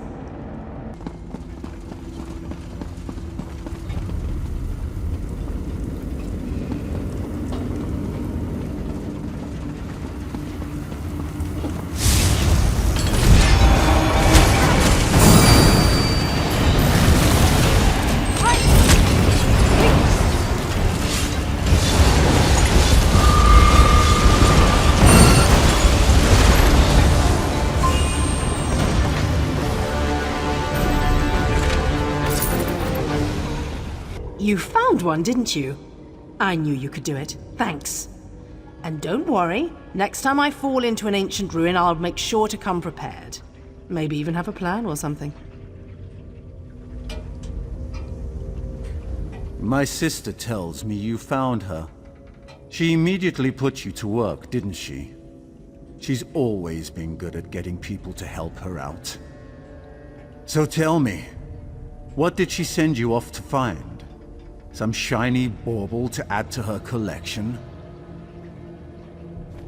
[SPEAKER 13] You found one, didn't you? I knew you could do it. Thanks. And don't worry, next time I fall into an ancient ruin, I'll make sure to come prepared. Maybe even have a plan or something.
[SPEAKER 14] My sister tells me you found her. She immediately put you to work, didn't she? She's always been good at getting people to help her out. So tell me, what did she send you off to find? Some shiny bauble to add to her collection?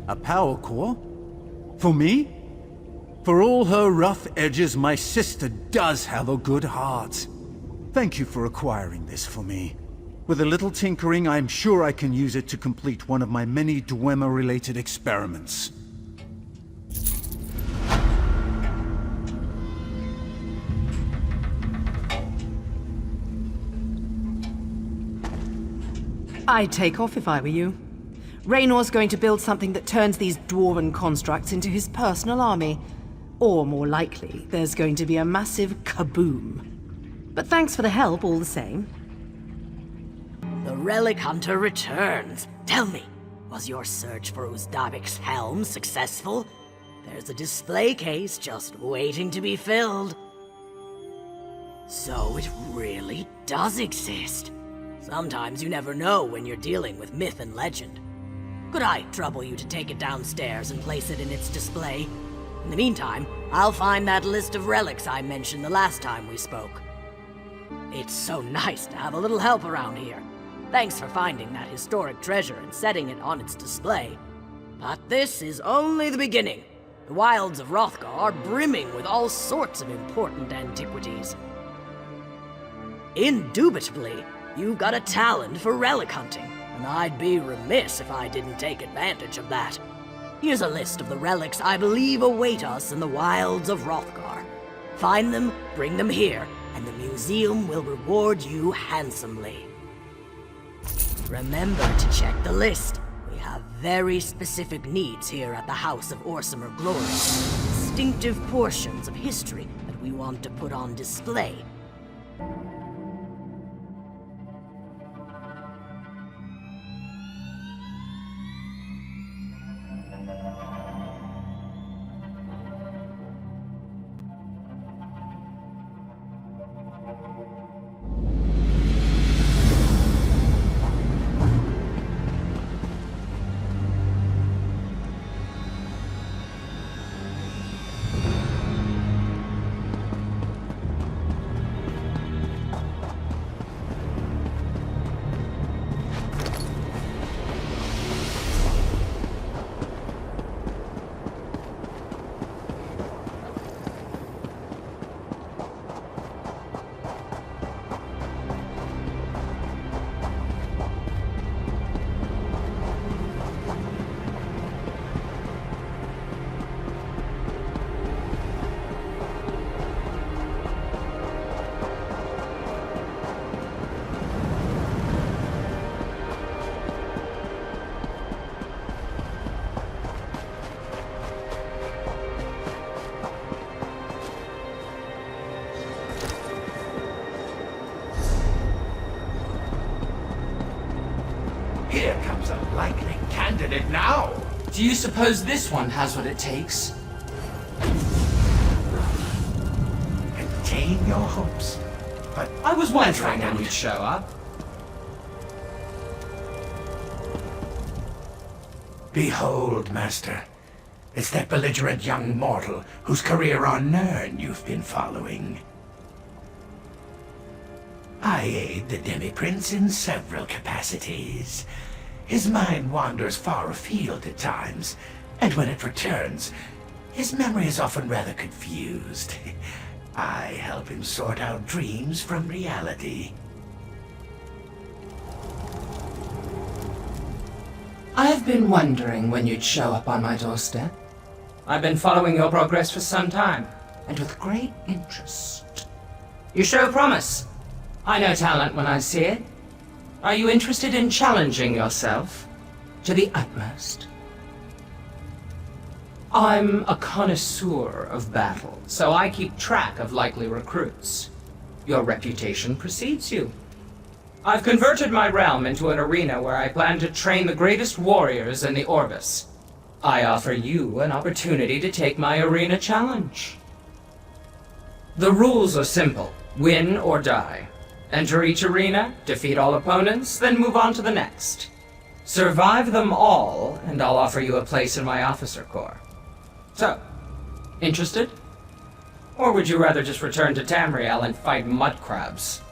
[SPEAKER 14] A power core? For me? For all her rough edges, my sister does have a good heart. Thank you for acquiring this for me. With a little tinkering, I'm sure I can use it to complete one of my many Dwemer-related experiments.
[SPEAKER 13] I'd take off if I were you. Raynor's going to build something that turns these dwarven constructs into his personal army. Or more likely, there's going to be a massive kaboom. But thanks for the help all the same.
[SPEAKER 3] The Relic Hunter returns. Tell me, was your search for Uzdabik's helm successful? There's a display case just waiting to be filled. So it really does exist. Sometimes you never know when you're dealing with myth and legend. Could I trouble you to take it downstairs and place it in its display? In the meantime, I'll find that list of relics I mentioned the last time we spoke. It's so nice to have a little help around here. Thanks for finding that historic treasure and setting it on its display. But this is only the beginning. The wilds of Hrothgar are brimming with all sorts of important antiquities. Indubitably, you've got a talent for relic hunting, and I'd be remiss if I didn't take advantage of that. Here's a list of the relics I believe await us in the wilds of Hrothgar. Find them, bring them here, and the museum will reward you handsomely. Remember to check the list. We have very specific needs here at the House of Orsimer Glory. Distinctive portions of history that we want to put on display.
[SPEAKER 15] Here comes a likely candidate now.
[SPEAKER 16] Do you suppose this one has what it takes?
[SPEAKER 15] Contain your hopes. But
[SPEAKER 16] I was wondering when you'd show up.
[SPEAKER 15] Behold, Master. It's that belligerent young mortal whose career on Nirn you've been following. I aid the Demi-Prince in several capacities. His mind wanders far afield at times, and when it returns, his memory is often rather confused. I help him sort out dreams from reality.
[SPEAKER 16] I've been wondering when you'd show up on my doorstep. I've been following your progress for some time, and with great interest. You show promise. I know talent when I see it. Are you interested in challenging yourself to the utmost? I'm a connoisseur of battle, so I keep track of likely recruits. Your reputation precedes you. I've converted my realm into an arena where I plan to train the greatest warriors in the Orbis. I offer you an opportunity to take my arena challenge. The rules are simple. Win or die. Enter each arena, defeat all opponents, then move on to the next. Survive them all, and I'll offer you a place in my officer corps. So, interested? Or would you rather just return to Tamriel and fight mud crabs?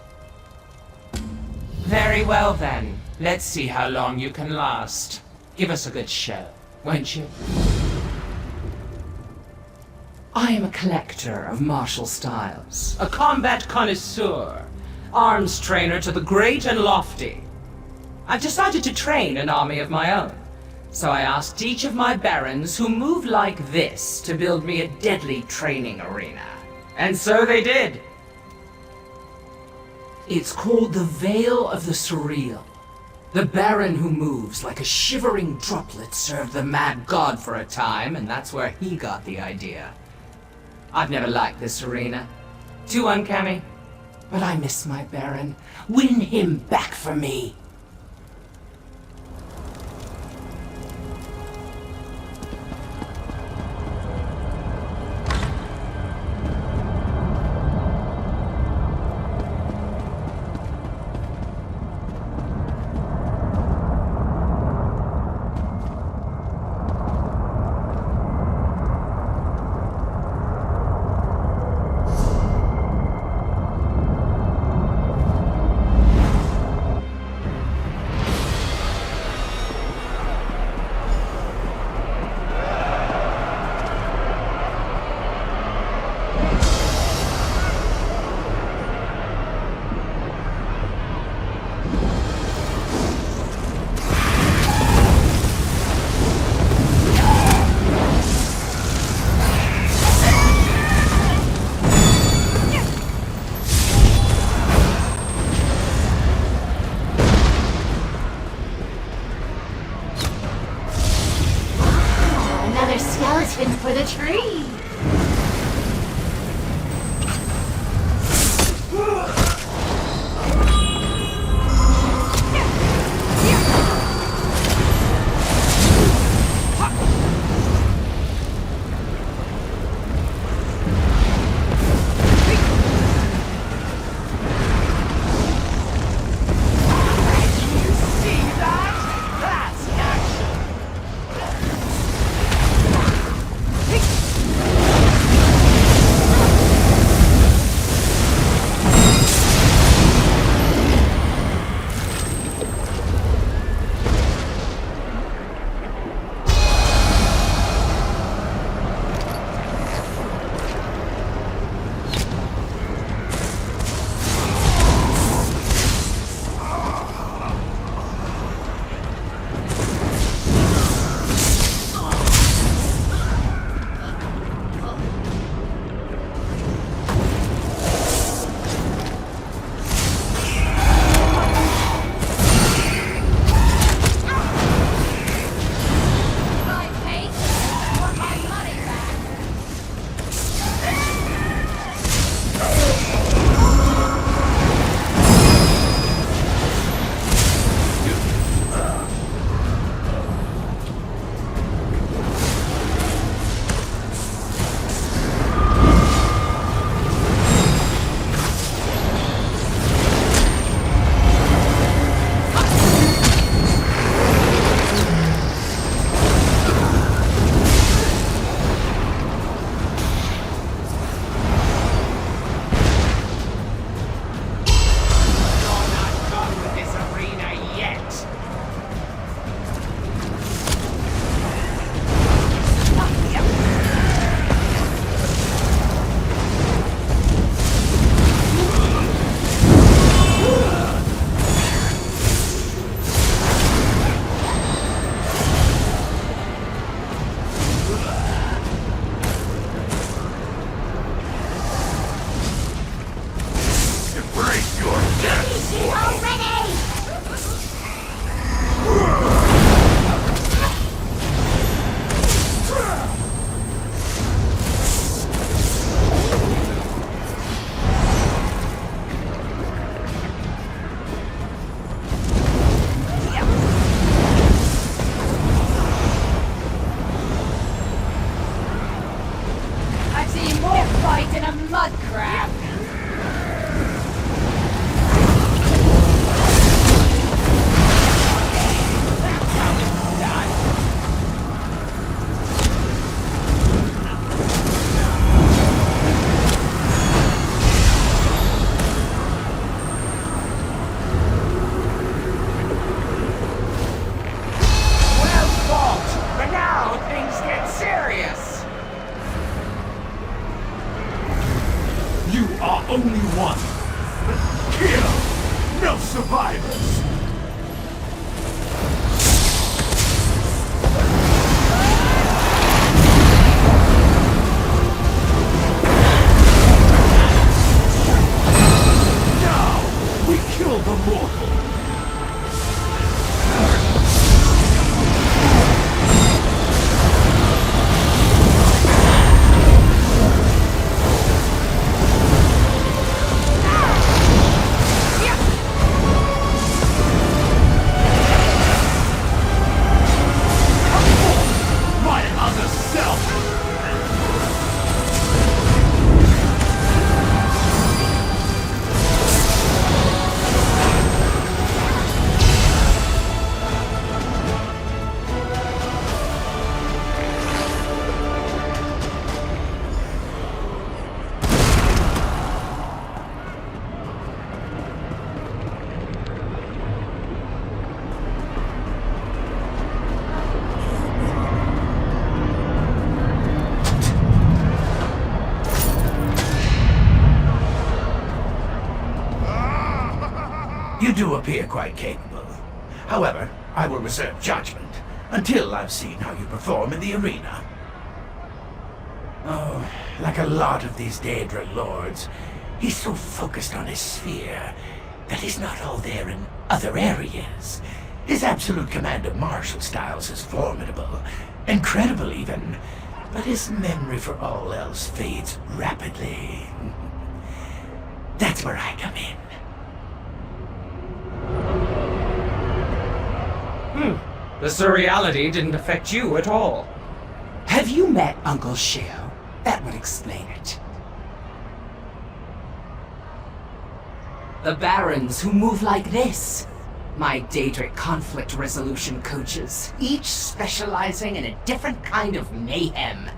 [SPEAKER 16] Very well then. Let's see how long you can last. Give us a good show, won't you? I am a collector of martial styles, a combat connoisseur, arms trainer to the great and lofty. I've decided to train an army of my own, so I asked each of my barons who move like this to build me a deadly training arena. And so they did. It's called the Veil of the Surreal. The Baron who moves like a shivering droplet served the mad god for a time, and that's where he got the idea. I've never liked this arena. Too uncanny. But I miss my Baron. Win him back for me.
[SPEAKER 3] skeleton for the tree.
[SPEAKER 15] do appear quite capable. However, I will reserve judgment until I've seen how you perform in the arena. Oh, like a lot of these Daedra lords, he's so focused on his sphere that he's not all there in other areas. His absolute command of martial styles is formidable, incredible even, but his memory for all else fades rapidly. That's where I come in.
[SPEAKER 16] The surreality didn't affect you at all.
[SPEAKER 17] Have you met Uncle Sheo? That would explain it. The Barons who move like this. My Daedric conflict resolution coaches, each specializing in a different kind of mayhem.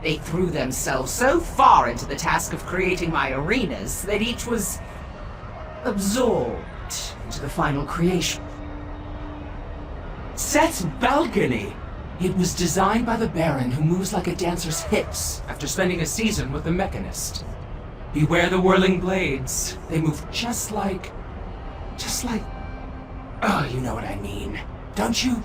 [SPEAKER 17] They threw themselves so far into the task of creating my arenas that each was absorbed into the final creation. Set's balcony! It was designed by the Baron who moves like a dancer's hips
[SPEAKER 16] After spending a season with the Mechanist. Beware the whirling blades.
[SPEAKER 17] They move just like... Oh, you know what I mean, don't you?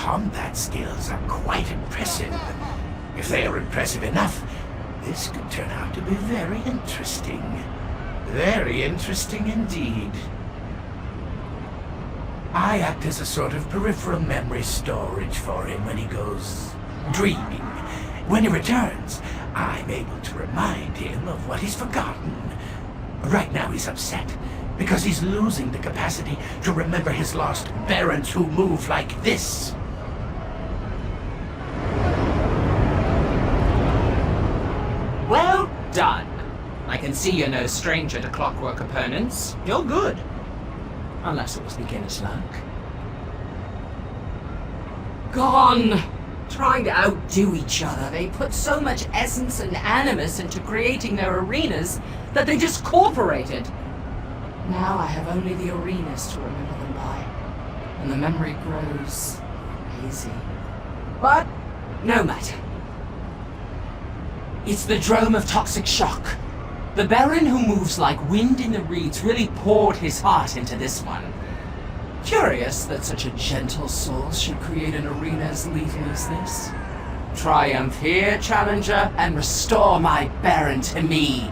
[SPEAKER 15] combat skills are quite impressive. If they are impressive enough, this could turn out to be very interesting. Very interesting indeed. I act as a sort of peripheral memory storage for him when he goes dreaming. When he returns, I'm able to remind him of what he's forgotten. Right now he's upset because he's losing the capacity to remember his lost barons who move like this.
[SPEAKER 16] Well done. I can see you're no stranger to clockwork opponents. You're good. Unless it was beginner's luck.
[SPEAKER 17] Gone! Trying to outdo each other, they put so much essence and animus into creating their arenas that they just corporated. Now I have only the arenas to remember them by, and the memory grows hazy. But no matter. It's the drome of toxic shock. The Baron who moves like wind in the reeds really poured his heart into this one. Curious that such a gentle soul should create an arena as lethal as this. Triumph here, challenger, and restore my Baron to me.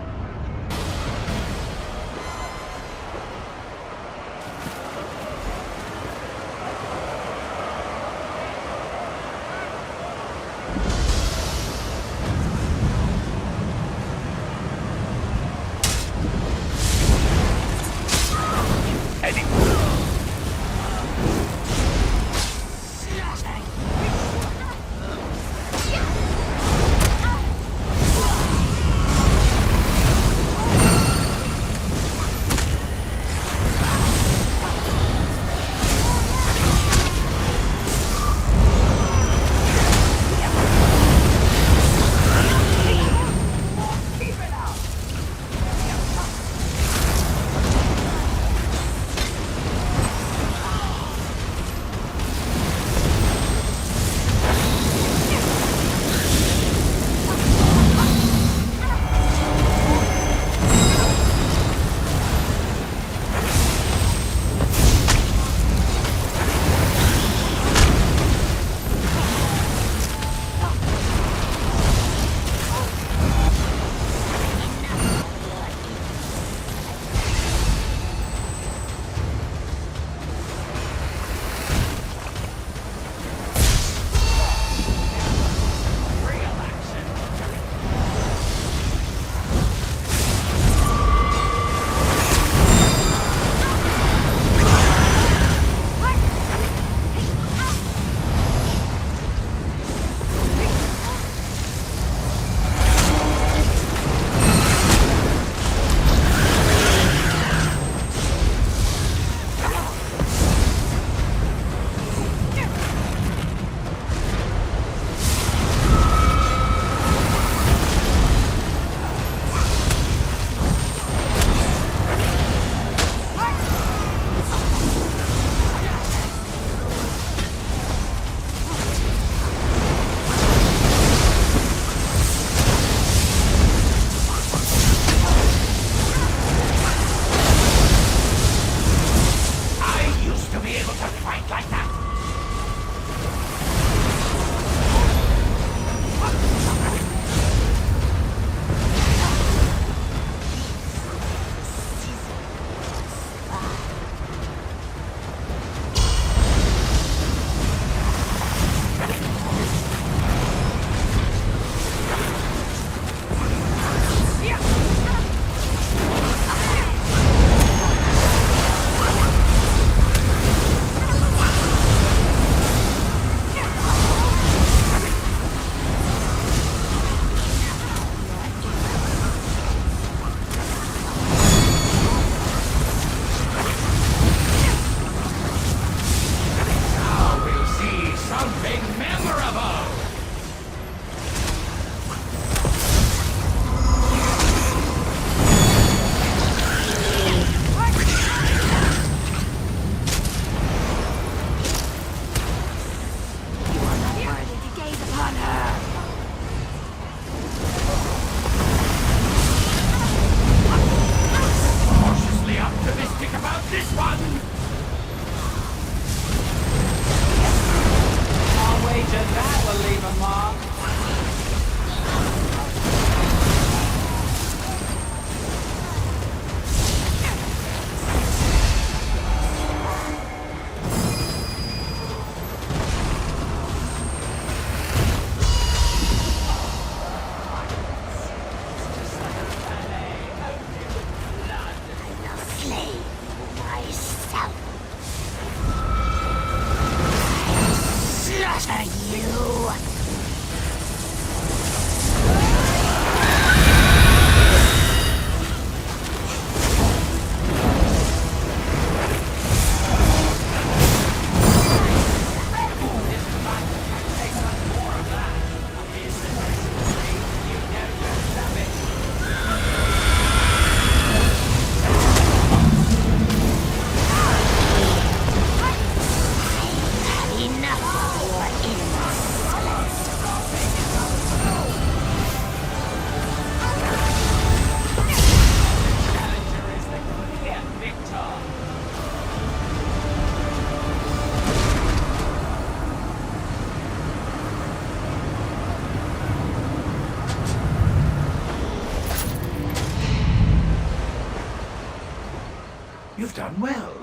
[SPEAKER 15] done well.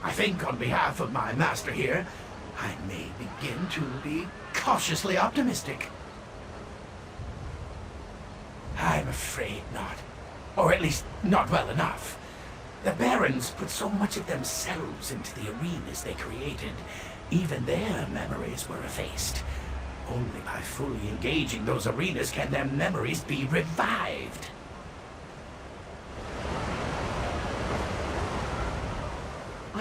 [SPEAKER 15] I think on behalf of my master here, I may begin to be cautiously optimistic. I'm afraid not. Or at least, not well enough. The Barons put so much of themselves into the arenas they created, even their memories were effaced. Only by fully engaging those arenas can their memories be revived.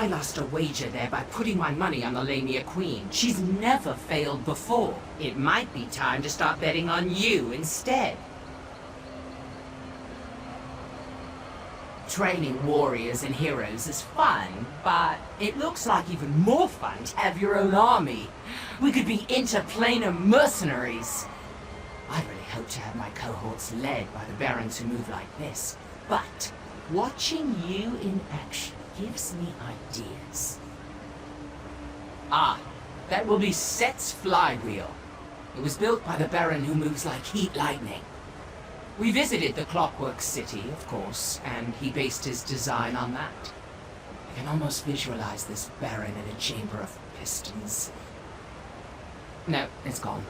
[SPEAKER 17] I lost a wager there by putting my money on the Lamia Queen. She's never failed before. It might be time to start betting on you instead. Training warriors and heroes is fun, but it looks like even more fun to have your own army. We could be interplanar mercenaries. I really hope to have my cohorts led by the barons who move like this, but watching you in action gives me ideas. Ah, that will be Set's flywheel. It was built by the baron who moves like heat lightning. We visited the Clockwork City, of course, and he based his design on that. I can almost visualize this baron in a chamber of pistons. No, it's gone.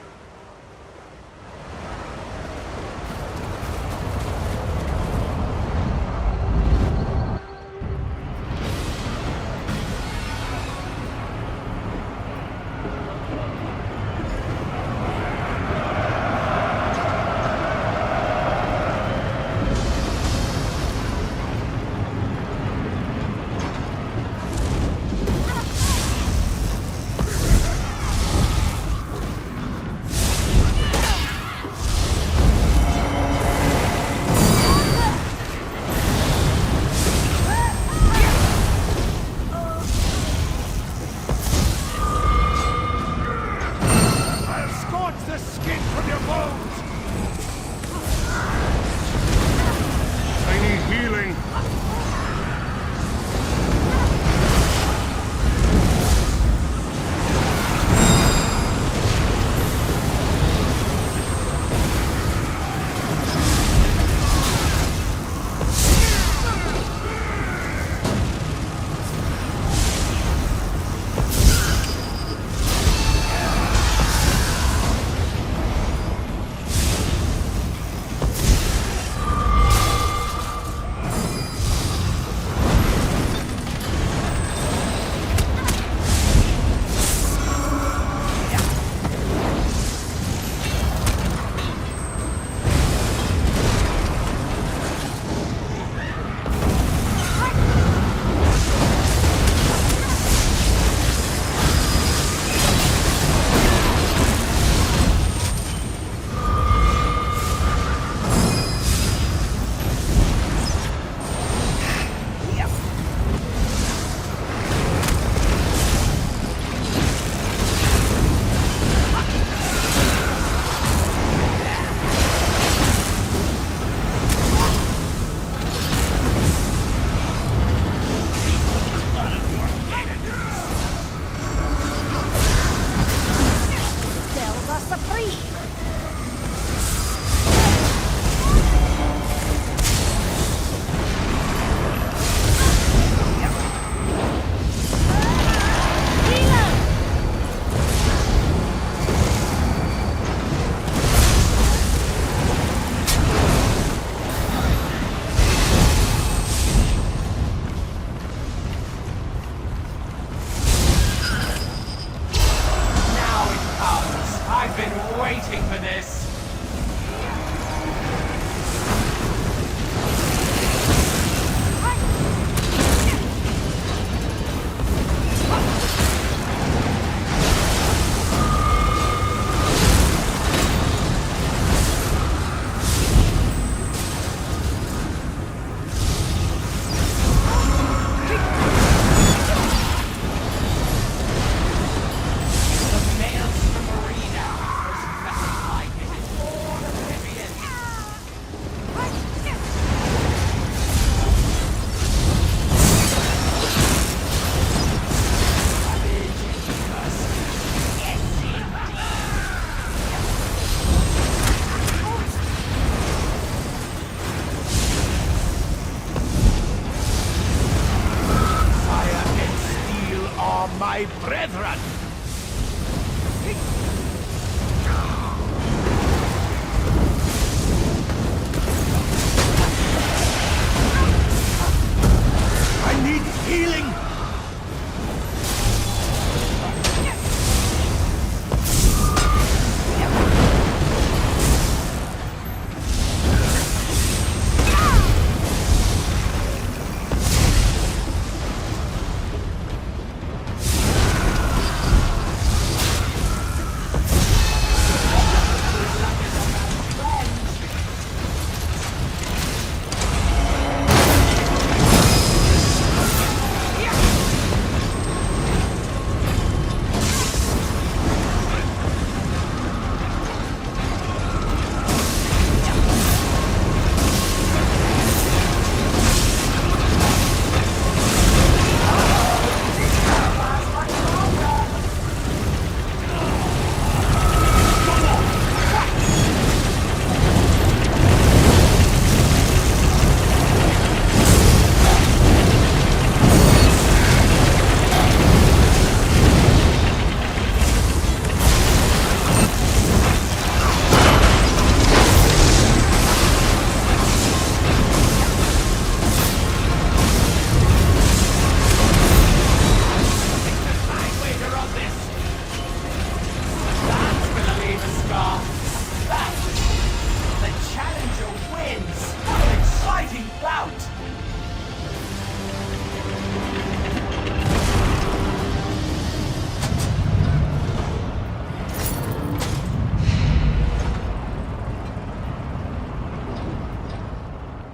[SPEAKER 2] I need healing!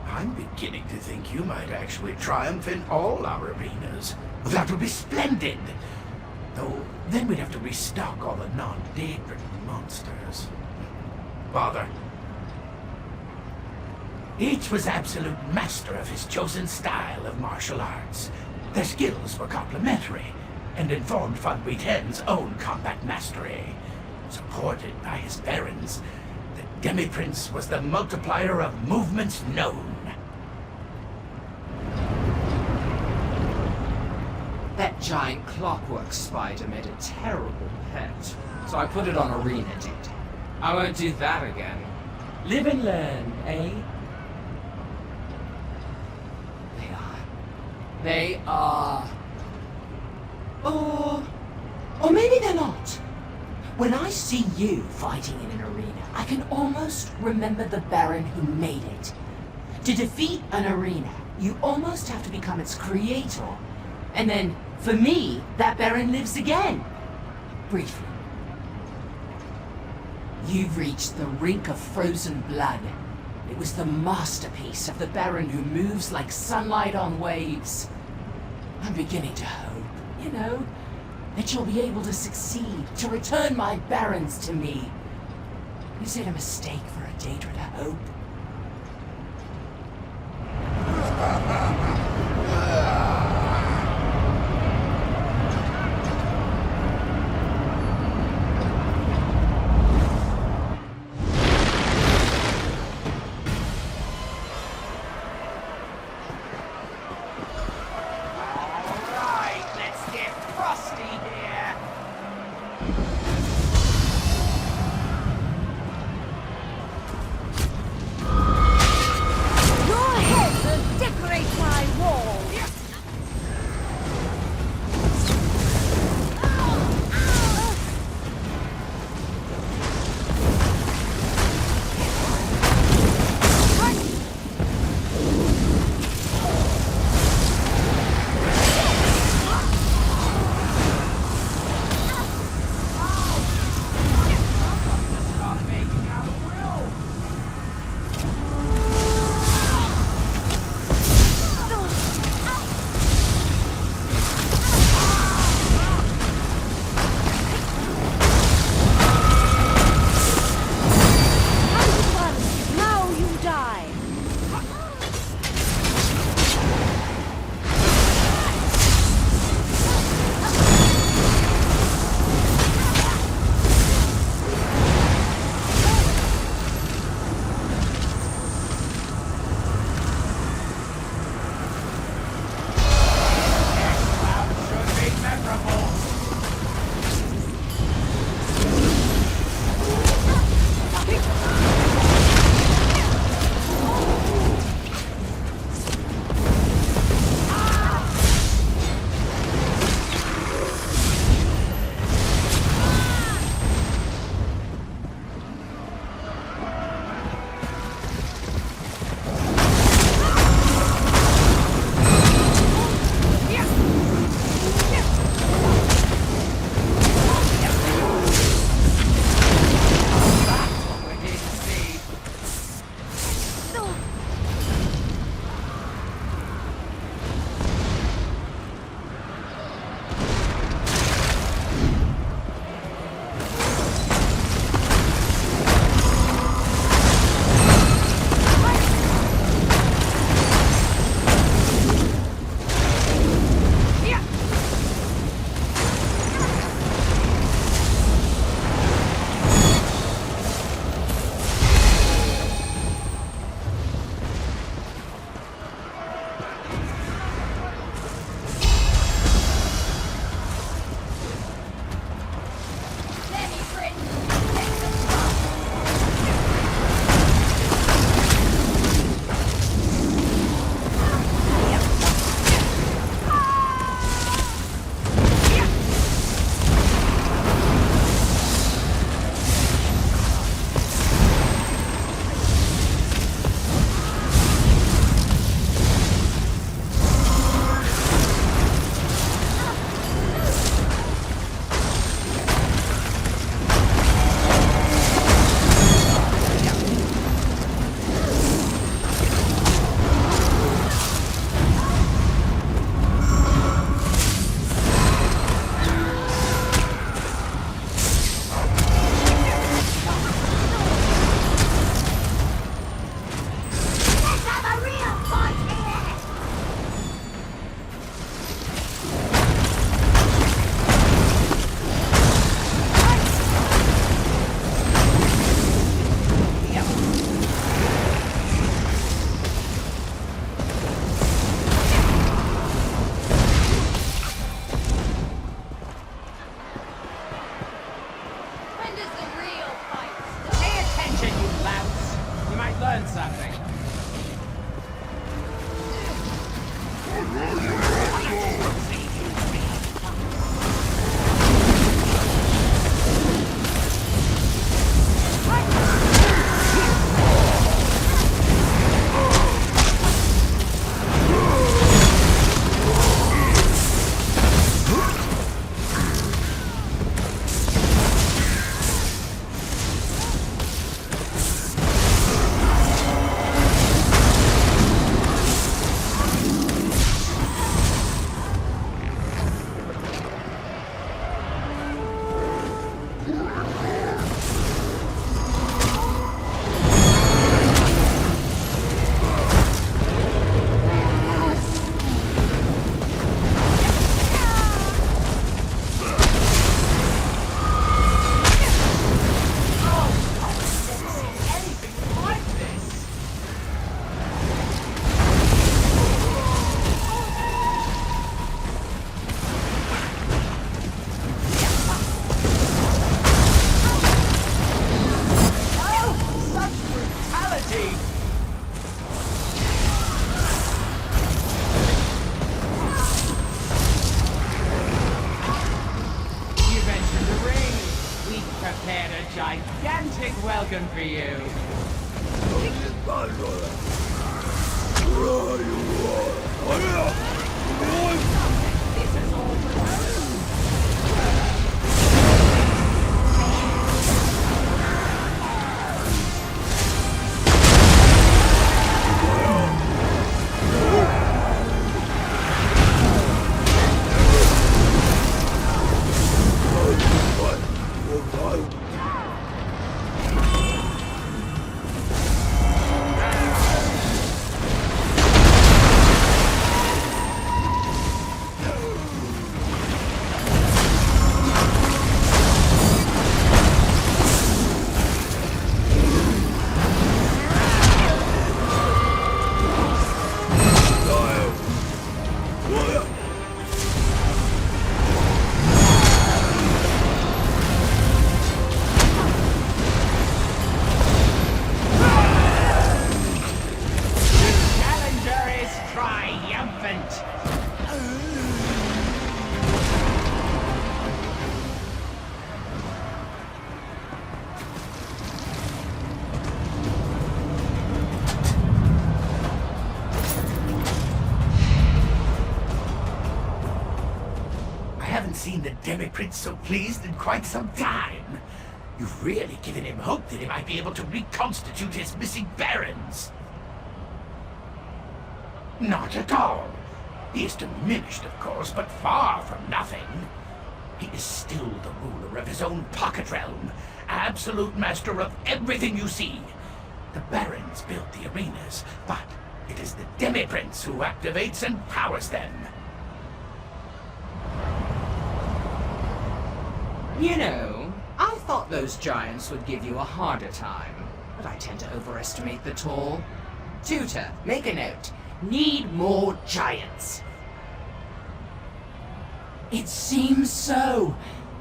[SPEAKER 2] I'm beginning to think you might actually triumph in all our arenas. That would be splendid! Though, then we'd have to restock all the non-Daedric monsters. Bother. Each was absolute master of his chosen style of martial arts. Their skills were complementary, and informed Von Ten's own combat mastery. Supported by his barons, the Demi-Prince was the multiplier of movements known.
[SPEAKER 17] That giant clockwork spider made a terrible pet, so I put it on arena duty. I won't do that again. Live and learn, eh? They are... Or maybe they're not. When I see you fighting in an arena, I can almost remember the Baron who made it. To defeat an arena, you almost have to become its creator. And then, for me, that Baron lives again. Briefly. You've reached the rink of frozen blood. It was the masterpiece of the Baron who moves like sunlight on waves. I'm beginning to hope, you know, that you'll be able to succeed, to return my Barons to me. Is it a mistake for a Daedra to hope?
[SPEAKER 4] Decorate my
[SPEAKER 17] Prepared a gigantic welcome for you. This is all
[SPEAKER 15] seen the Demi-Prince so pleased in quite some time. You've really given him hope that he might be able to reconstitute his missing barons. Not at all. He is diminished, of course, but far from nothing. He is still the ruler of his own pocket realm, absolute master of everything you see. The barons built the arenas, but it is the Demi-Prince who activates and powers them.
[SPEAKER 17] You know, I thought those giants would give you a harder time, but I tend to overestimate the toll. Tutor, make a note. Need more giants. It seems so,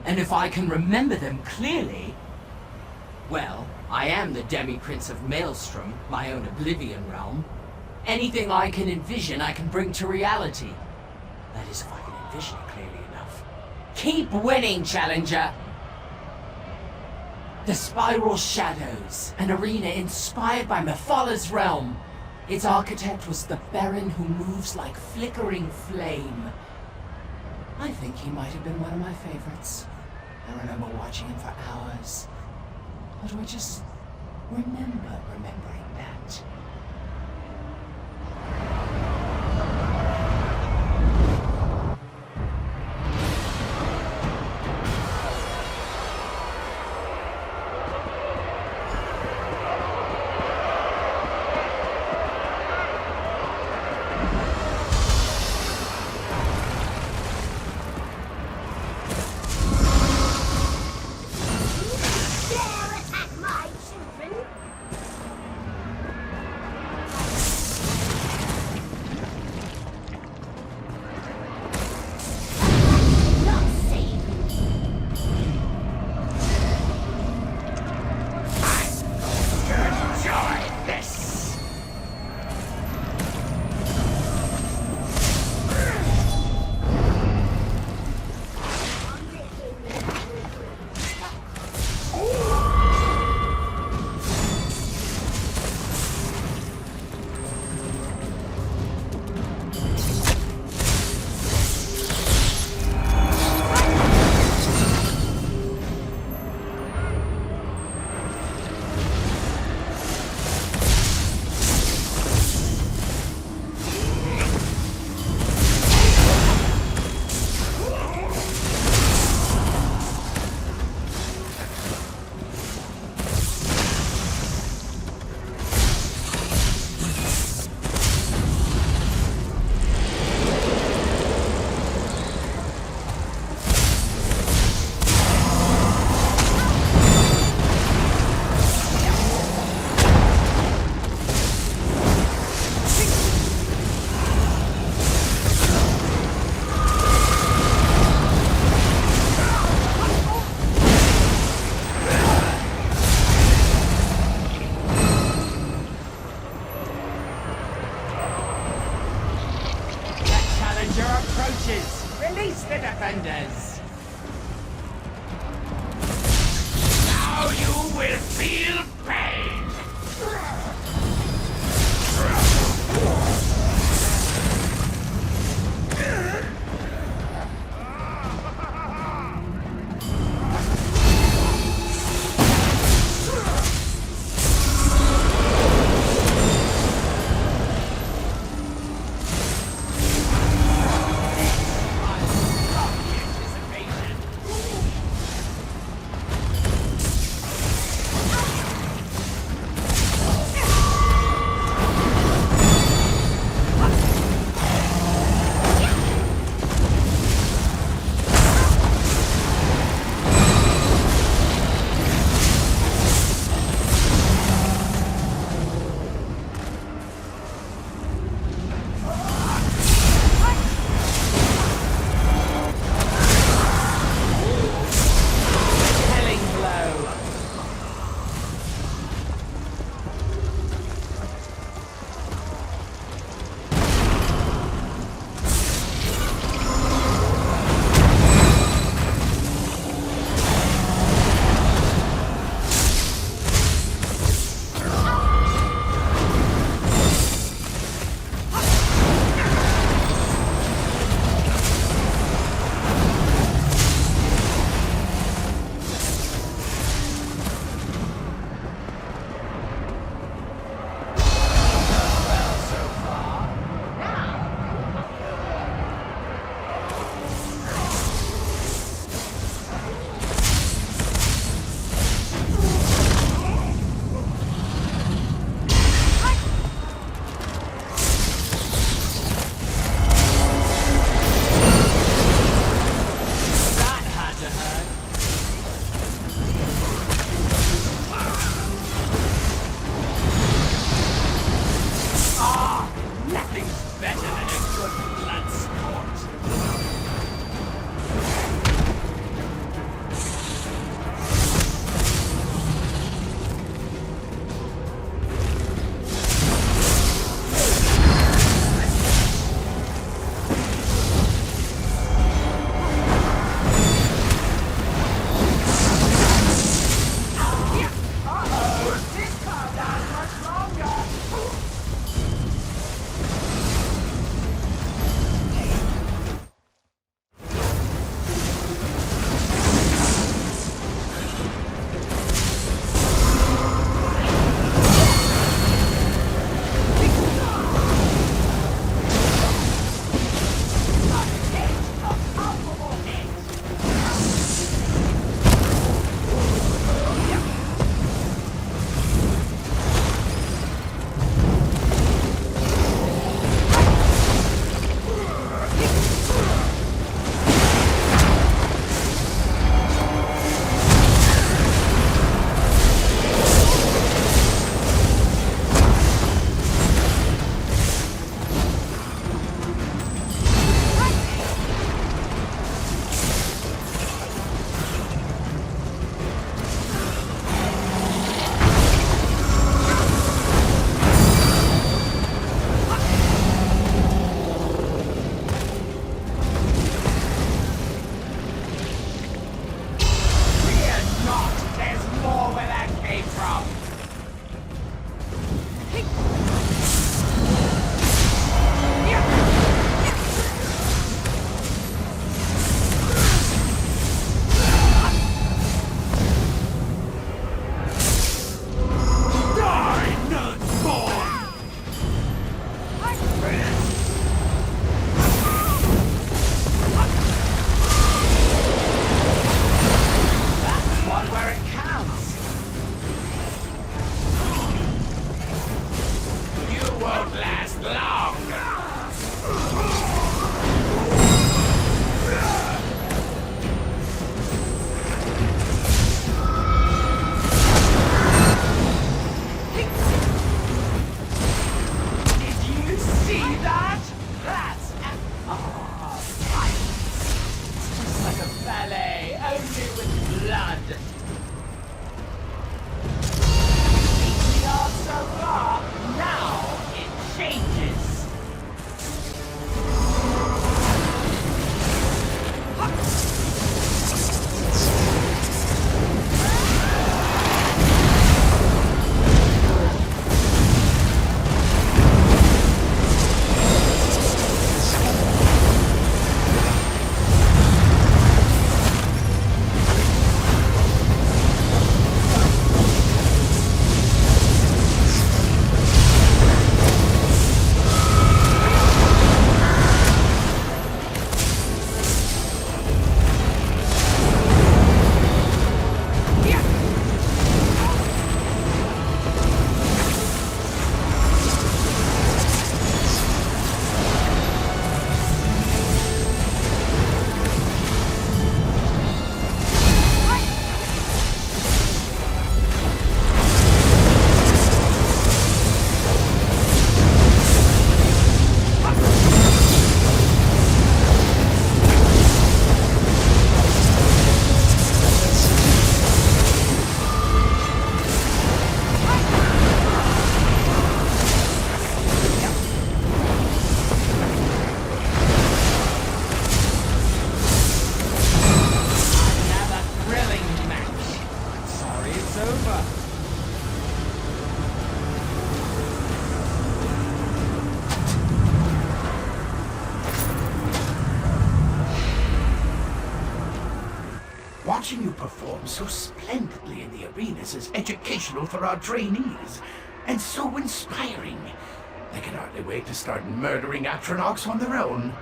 [SPEAKER 17] and if I can remember them clearly... Well, I am the Demi-Prince of Maelstrom, my own Oblivion realm. Anything I can envision, I can bring to reality. That is, if I can envision it clearly enough. Keep winning, Challenger! The Spiral Shadows, an arena inspired by Mephalah's realm. Its architect was the Baron who moves like flickering flame. I think he might have been one of my favorites. I remember watching him for hours. How do I just remembering that?
[SPEAKER 16] over!
[SPEAKER 15] Watching you perform so splendidly in the arenas is educational for our trainees, and so inspiring. They can hardly wait to start murdering Atronachs on their own.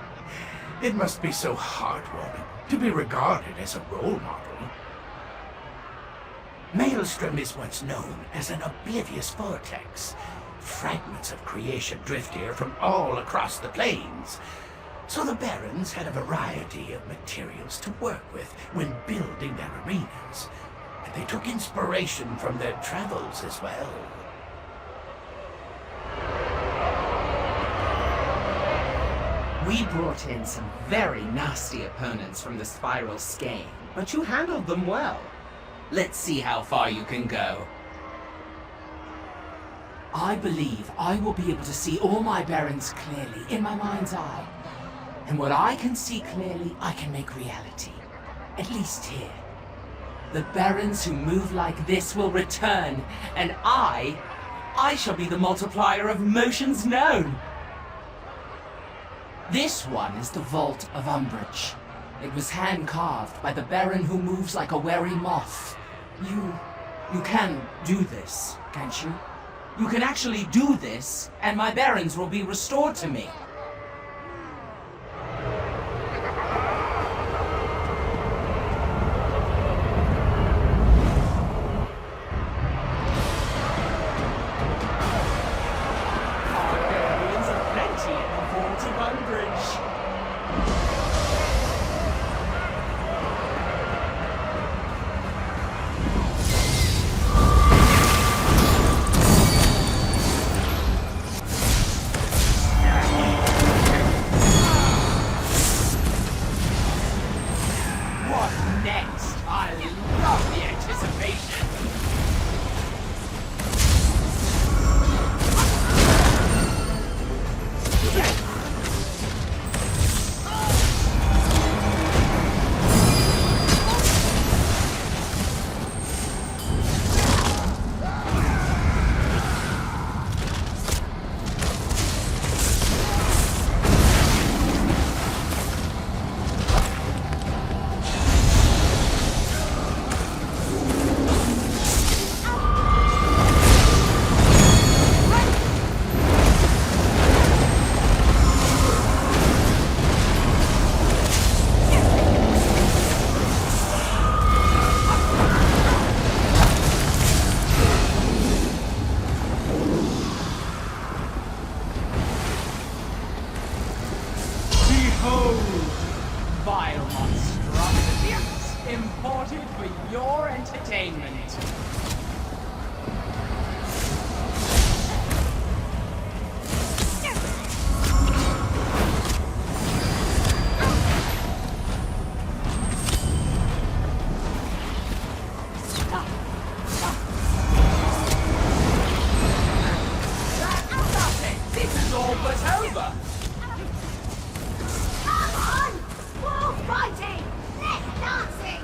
[SPEAKER 15] It must be so heartwarming to be regarded as a role model. Maelstrom is what's known as an oblivious vortex. Fragments of creation drift here from all across the plains. So the Barons had a variety of materials to work with when building their arenas. And they took inspiration from their travels as well.
[SPEAKER 17] We brought in some very nasty opponents from the Spiral Skein, but you handled them well. Let's see how far you can go. I believe I will be able to see all my Barons clearly in my mind's eye. And what I can see clearly, I can make reality. At least here. The Barons who move like this will return, and I shall be the multiplier of motions known. This one is the Vault of Umbrage. It was hand-carved by the Baron who moves like a wary moth. You can do this, can't you? You can actually do this, and my Barons will be restored to me. Vile monstrosities imported for your entertainment. This is all but over.
[SPEAKER 3] Fighting! Let's dancing!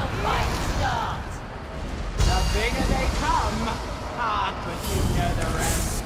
[SPEAKER 17] the fight starts. The bigger they come, but you know the rest.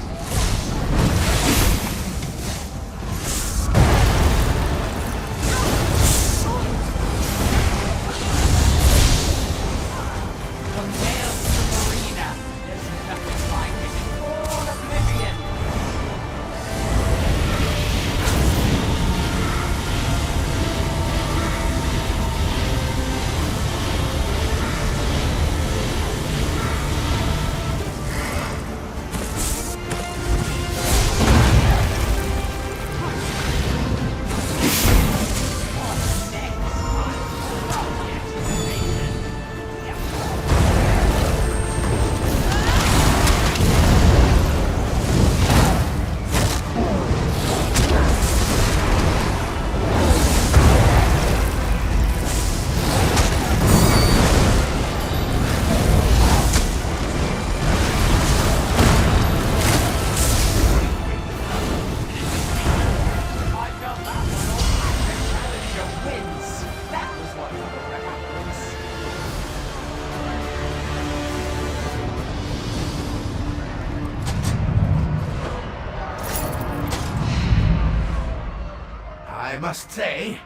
[SPEAKER 15] I must say,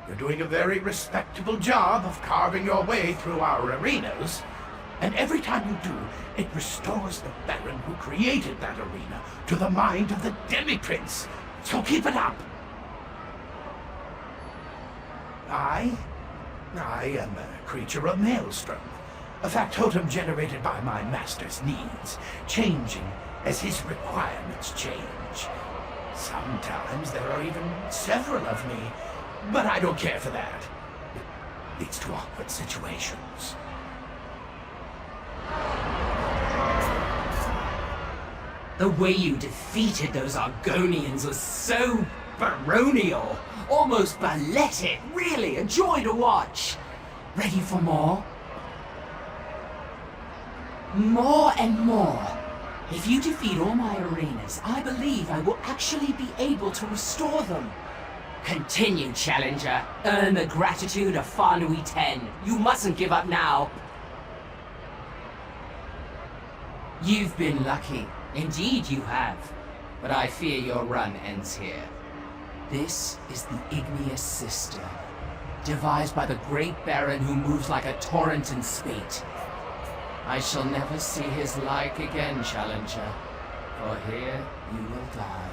[SPEAKER 15] you're doing a very respectable job of carving your way through our arenas. And every time you do, it restores the Baron who created that arena to the mind of the Demi-Prince. So keep it up. I am a creature of Maelstrom, a factotum generated by my master's needs, changing as his requirements change. Sometimes there are even several of me, but I don't care for that. It leads to awkward situations.
[SPEAKER 17] The way you defeated those Argonians was so baronial, almost balletic, really a joy to watch. Ready for more? More and more. If you defeat all my arenas, I believe I will actually be able to restore them. Continue, challenger. Earn the gratitude of Farnui 10. You mustn't give up now. You've been lucky. Indeed you have. But I fear your run ends here. This is the Igneous Sister, devised by the great Baron who moves like a torrent in spate. I shall never see his like again, challenger, for here you will die.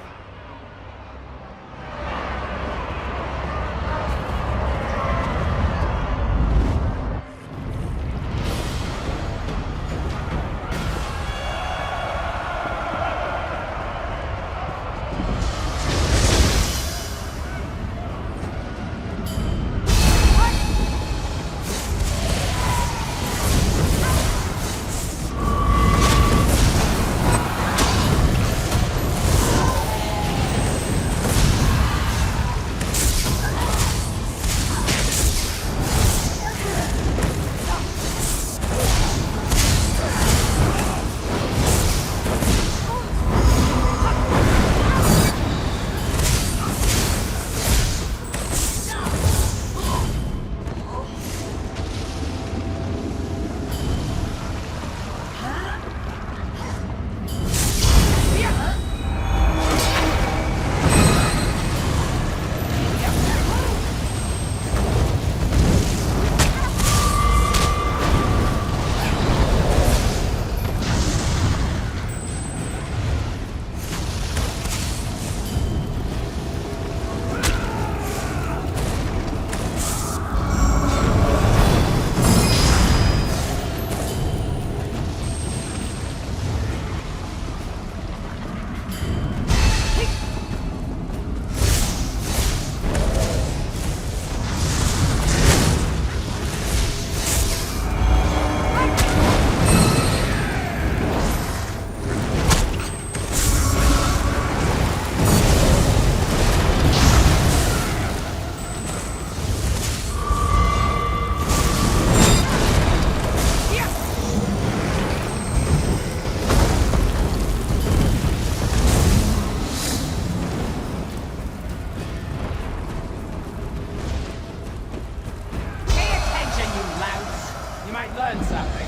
[SPEAKER 16] might learn something.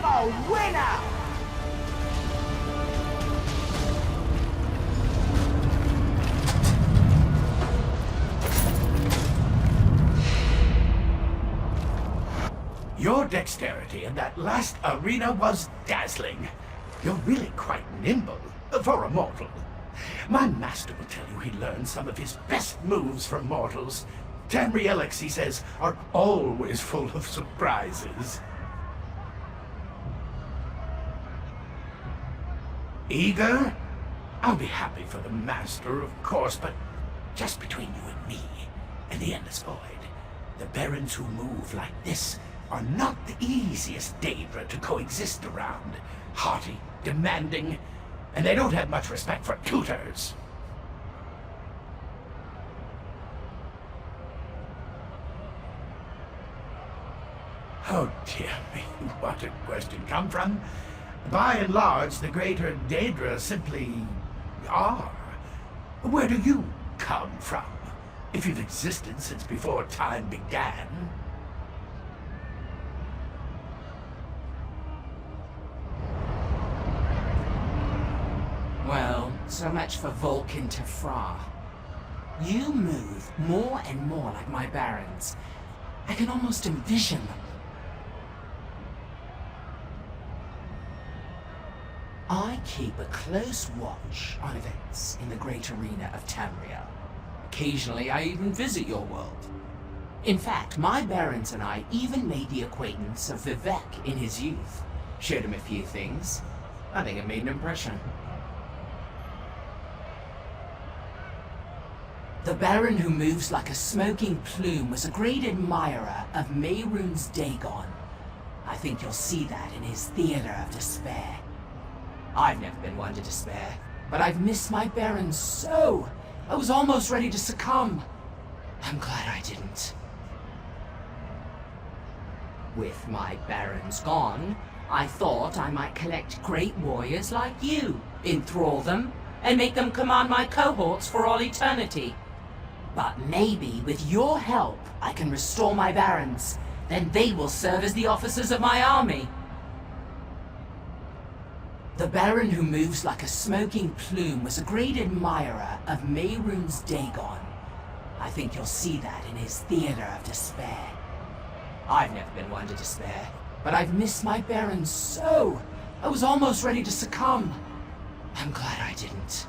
[SPEAKER 15] a winner! Your dexterity in that last arena was dazzling. You're really quite nimble for a mortal. My master will tell you he learned some of his best moves from mortals. 10 relics, he says, are always full of surprises. Eager? I'll be happy for the master, of course, but just between you and me and the Endless Void, the barons who move like this are not the easiest Daedra to coexist around. Haughty, demanding, and they don't have much respect for tutors. Oh dear me, what a question come from. By and large, the greater Daedra simply are. Where do you come from, if you've existed since before time began?
[SPEAKER 17] Well, so much for Vulcan to Fra. You move more and more like my barons. I can almost envision them. I keep a close watch on events in the great arena of Tamria. Occasionally, I even visit your world. In fact, my barons and I even made the acquaintance of Vivek in his youth. Showed him a few things. I think it made an impression. The Baron who moves like a smoking plume was a great admirer of Mehrunes Dagon. I think you'll see that in his Theater of Despair. I've never been one to despair, but I've missed my Baron so. I was almost ready to succumb. I'm glad I didn't. With my barons gone, I thought I might collect great warriors like you, enthrall them, and make them command my cohorts for all eternity. But maybe with your help, I can restore my barons. Then they will serve as the officers of my army. The Baron who moves like a smoking plume was a great admirer of Mehrunes Dagon. I think you'll see that in his Theater of Despair. I've never been one to despair, but I've missed my barons so. I was almost ready to succumb. I'm glad I didn't.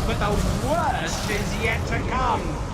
[SPEAKER 15] But the worst is yet to come!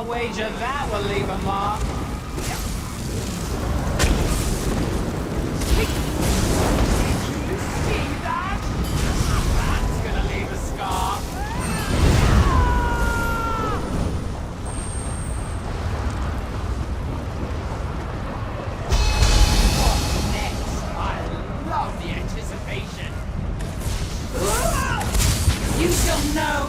[SPEAKER 16] wager that will leave a mark. See that? That's gonna leave a scar. What's next? I love the anticipation. You shall know.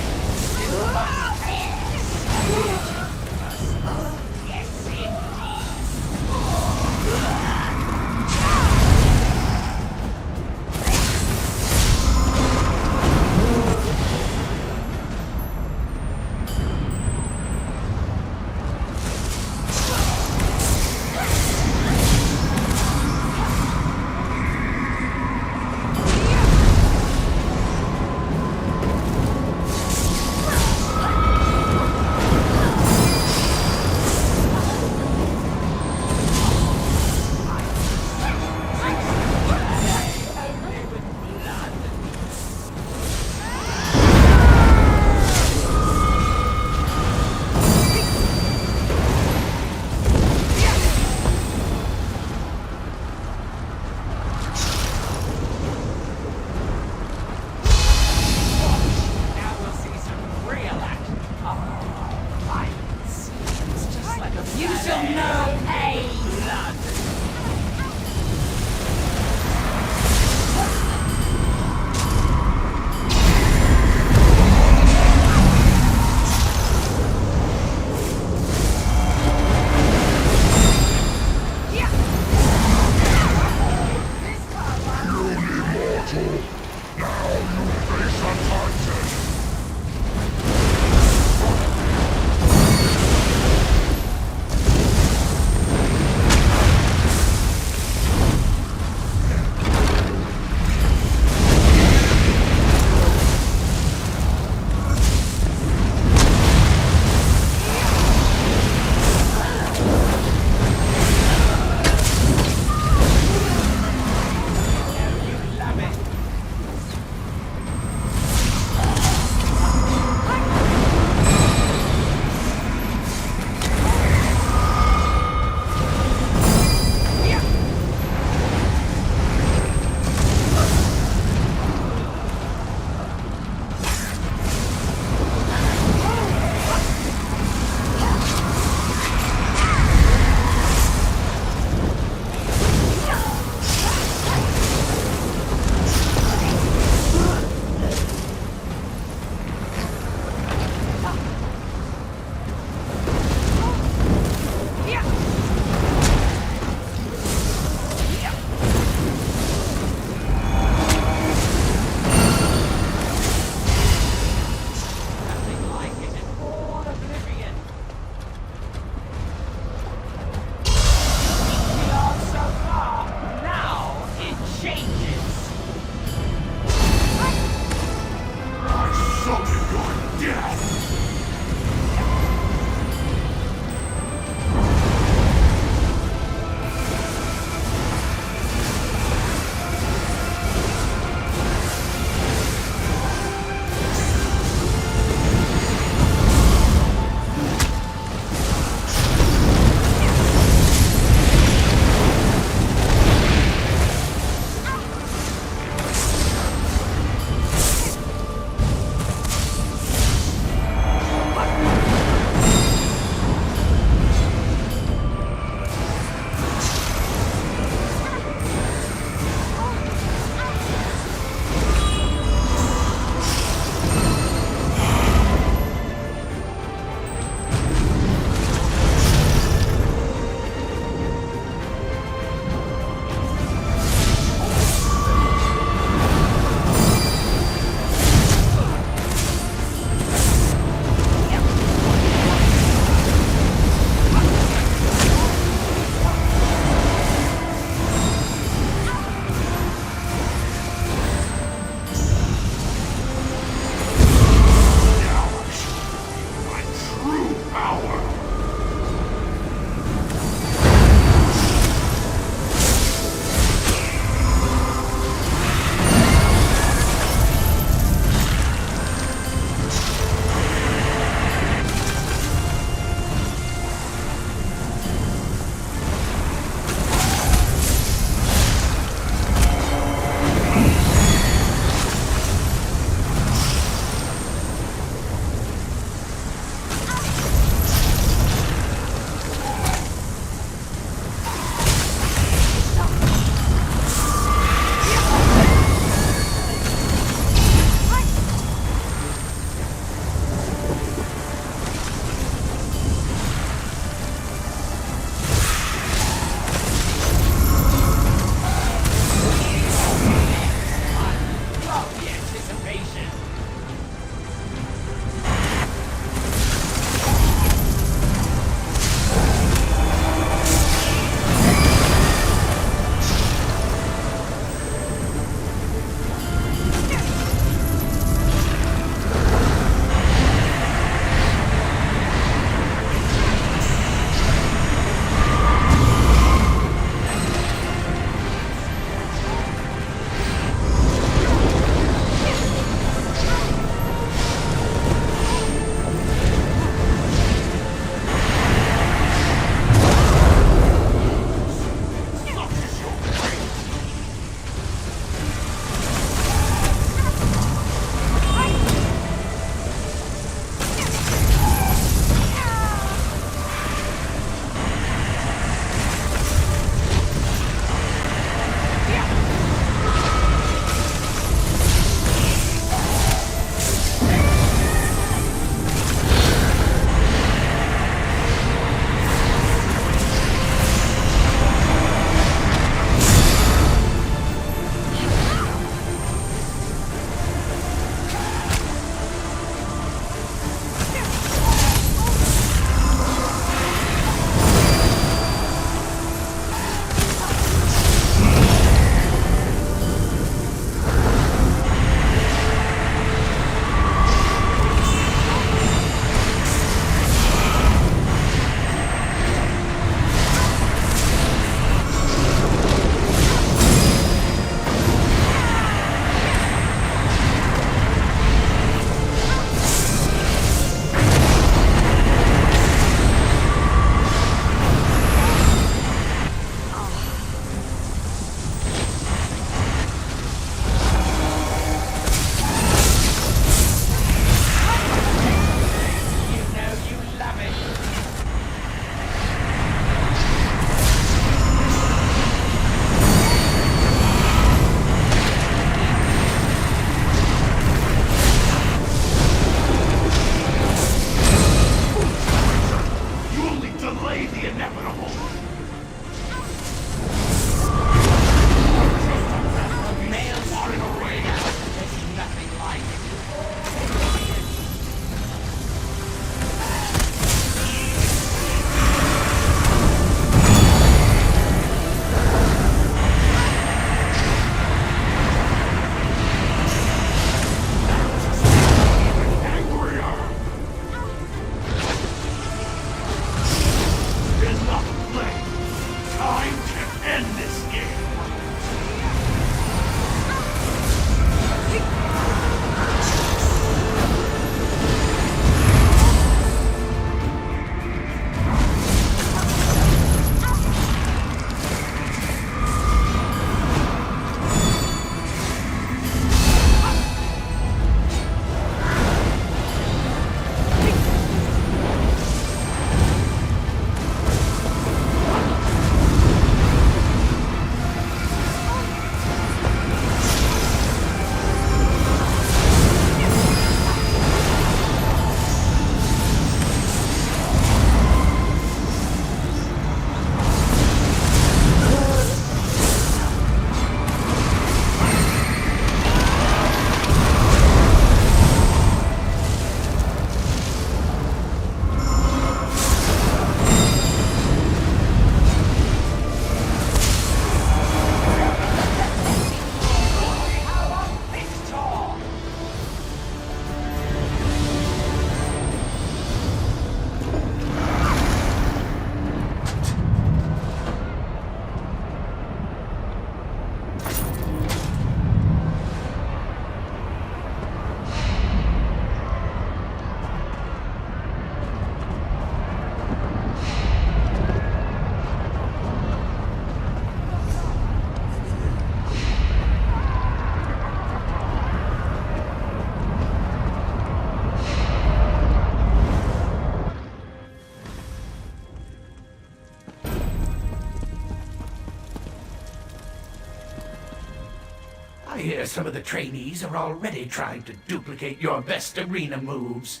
[SPEAKER 15] hear some of the trainees are already trying to duplicate your best arena moves.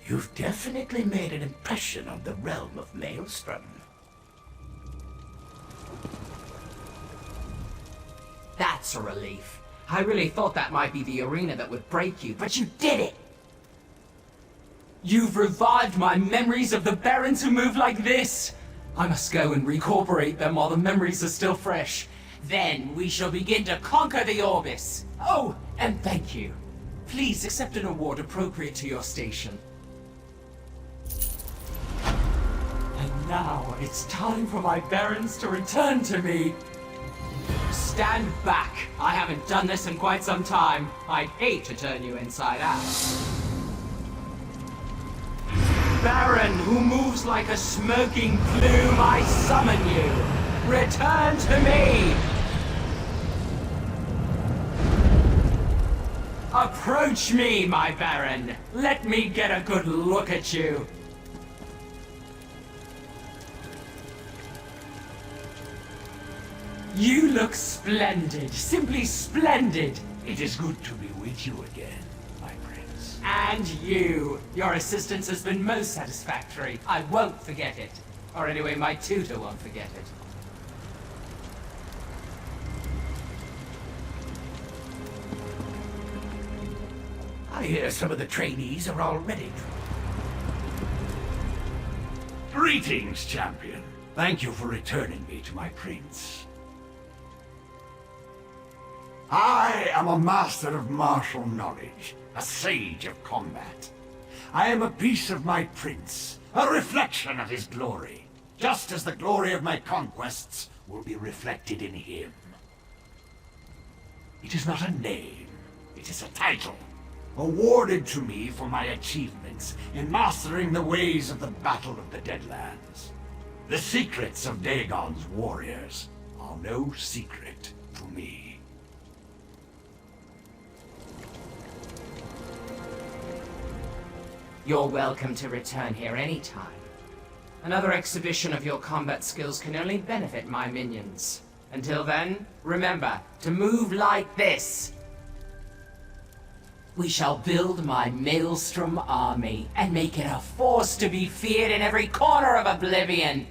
[SPEAKER 15] You've definitely made an impression on the realm of Maelstrom.
[SPEAKER 17] That's a relief. I really thought that might be the arena that would break you, but you did it! You've revived my memories of the Barons who move like this! I must go and recuperate them while the memories are still fresh. Then we shall begin to conquer the Orbis. Oh, and thank you. Please accept an award appropriate to your station. And now it's time for my Barons to return to me. Stand back. I haven't done this in quite some time. I'd hate to turn you inside out. Baron who moves like a smoking plume, I summon you. Return to me! Approach me, my Baron. Let me get a good look at you. You look splendid, simply splendid.
[SPEAKER 15] It is good to be with you again, my prince.
[SPEAKER 17] And you. Your assistance has been most satisfactory. I won't forget it. Or anyway, my tutor won't forget it.
[SPEAKER 15] I hear some of the trainees are already... Greetings, champion. Thank you for returning me to my prince. I am a master of martial knowledge, a sage of combat. I am a piece of my prince, a reflection of his glory, just as the glory of my conquests will be reflected in him. It is not a name, it is a title, awarded to me for my achievements in mastering the ways of the Battle of the Deadlands. The secrets of Dagon's warriors are no secret to me.
[SPEAKER 17] You're welcome to return here anytime. Another exhibition of your combat skills can only benefit my minions. Until then, remember to move like this. We shall build my Maelstrom army and make it a force to be feared in every corner of Oblivion.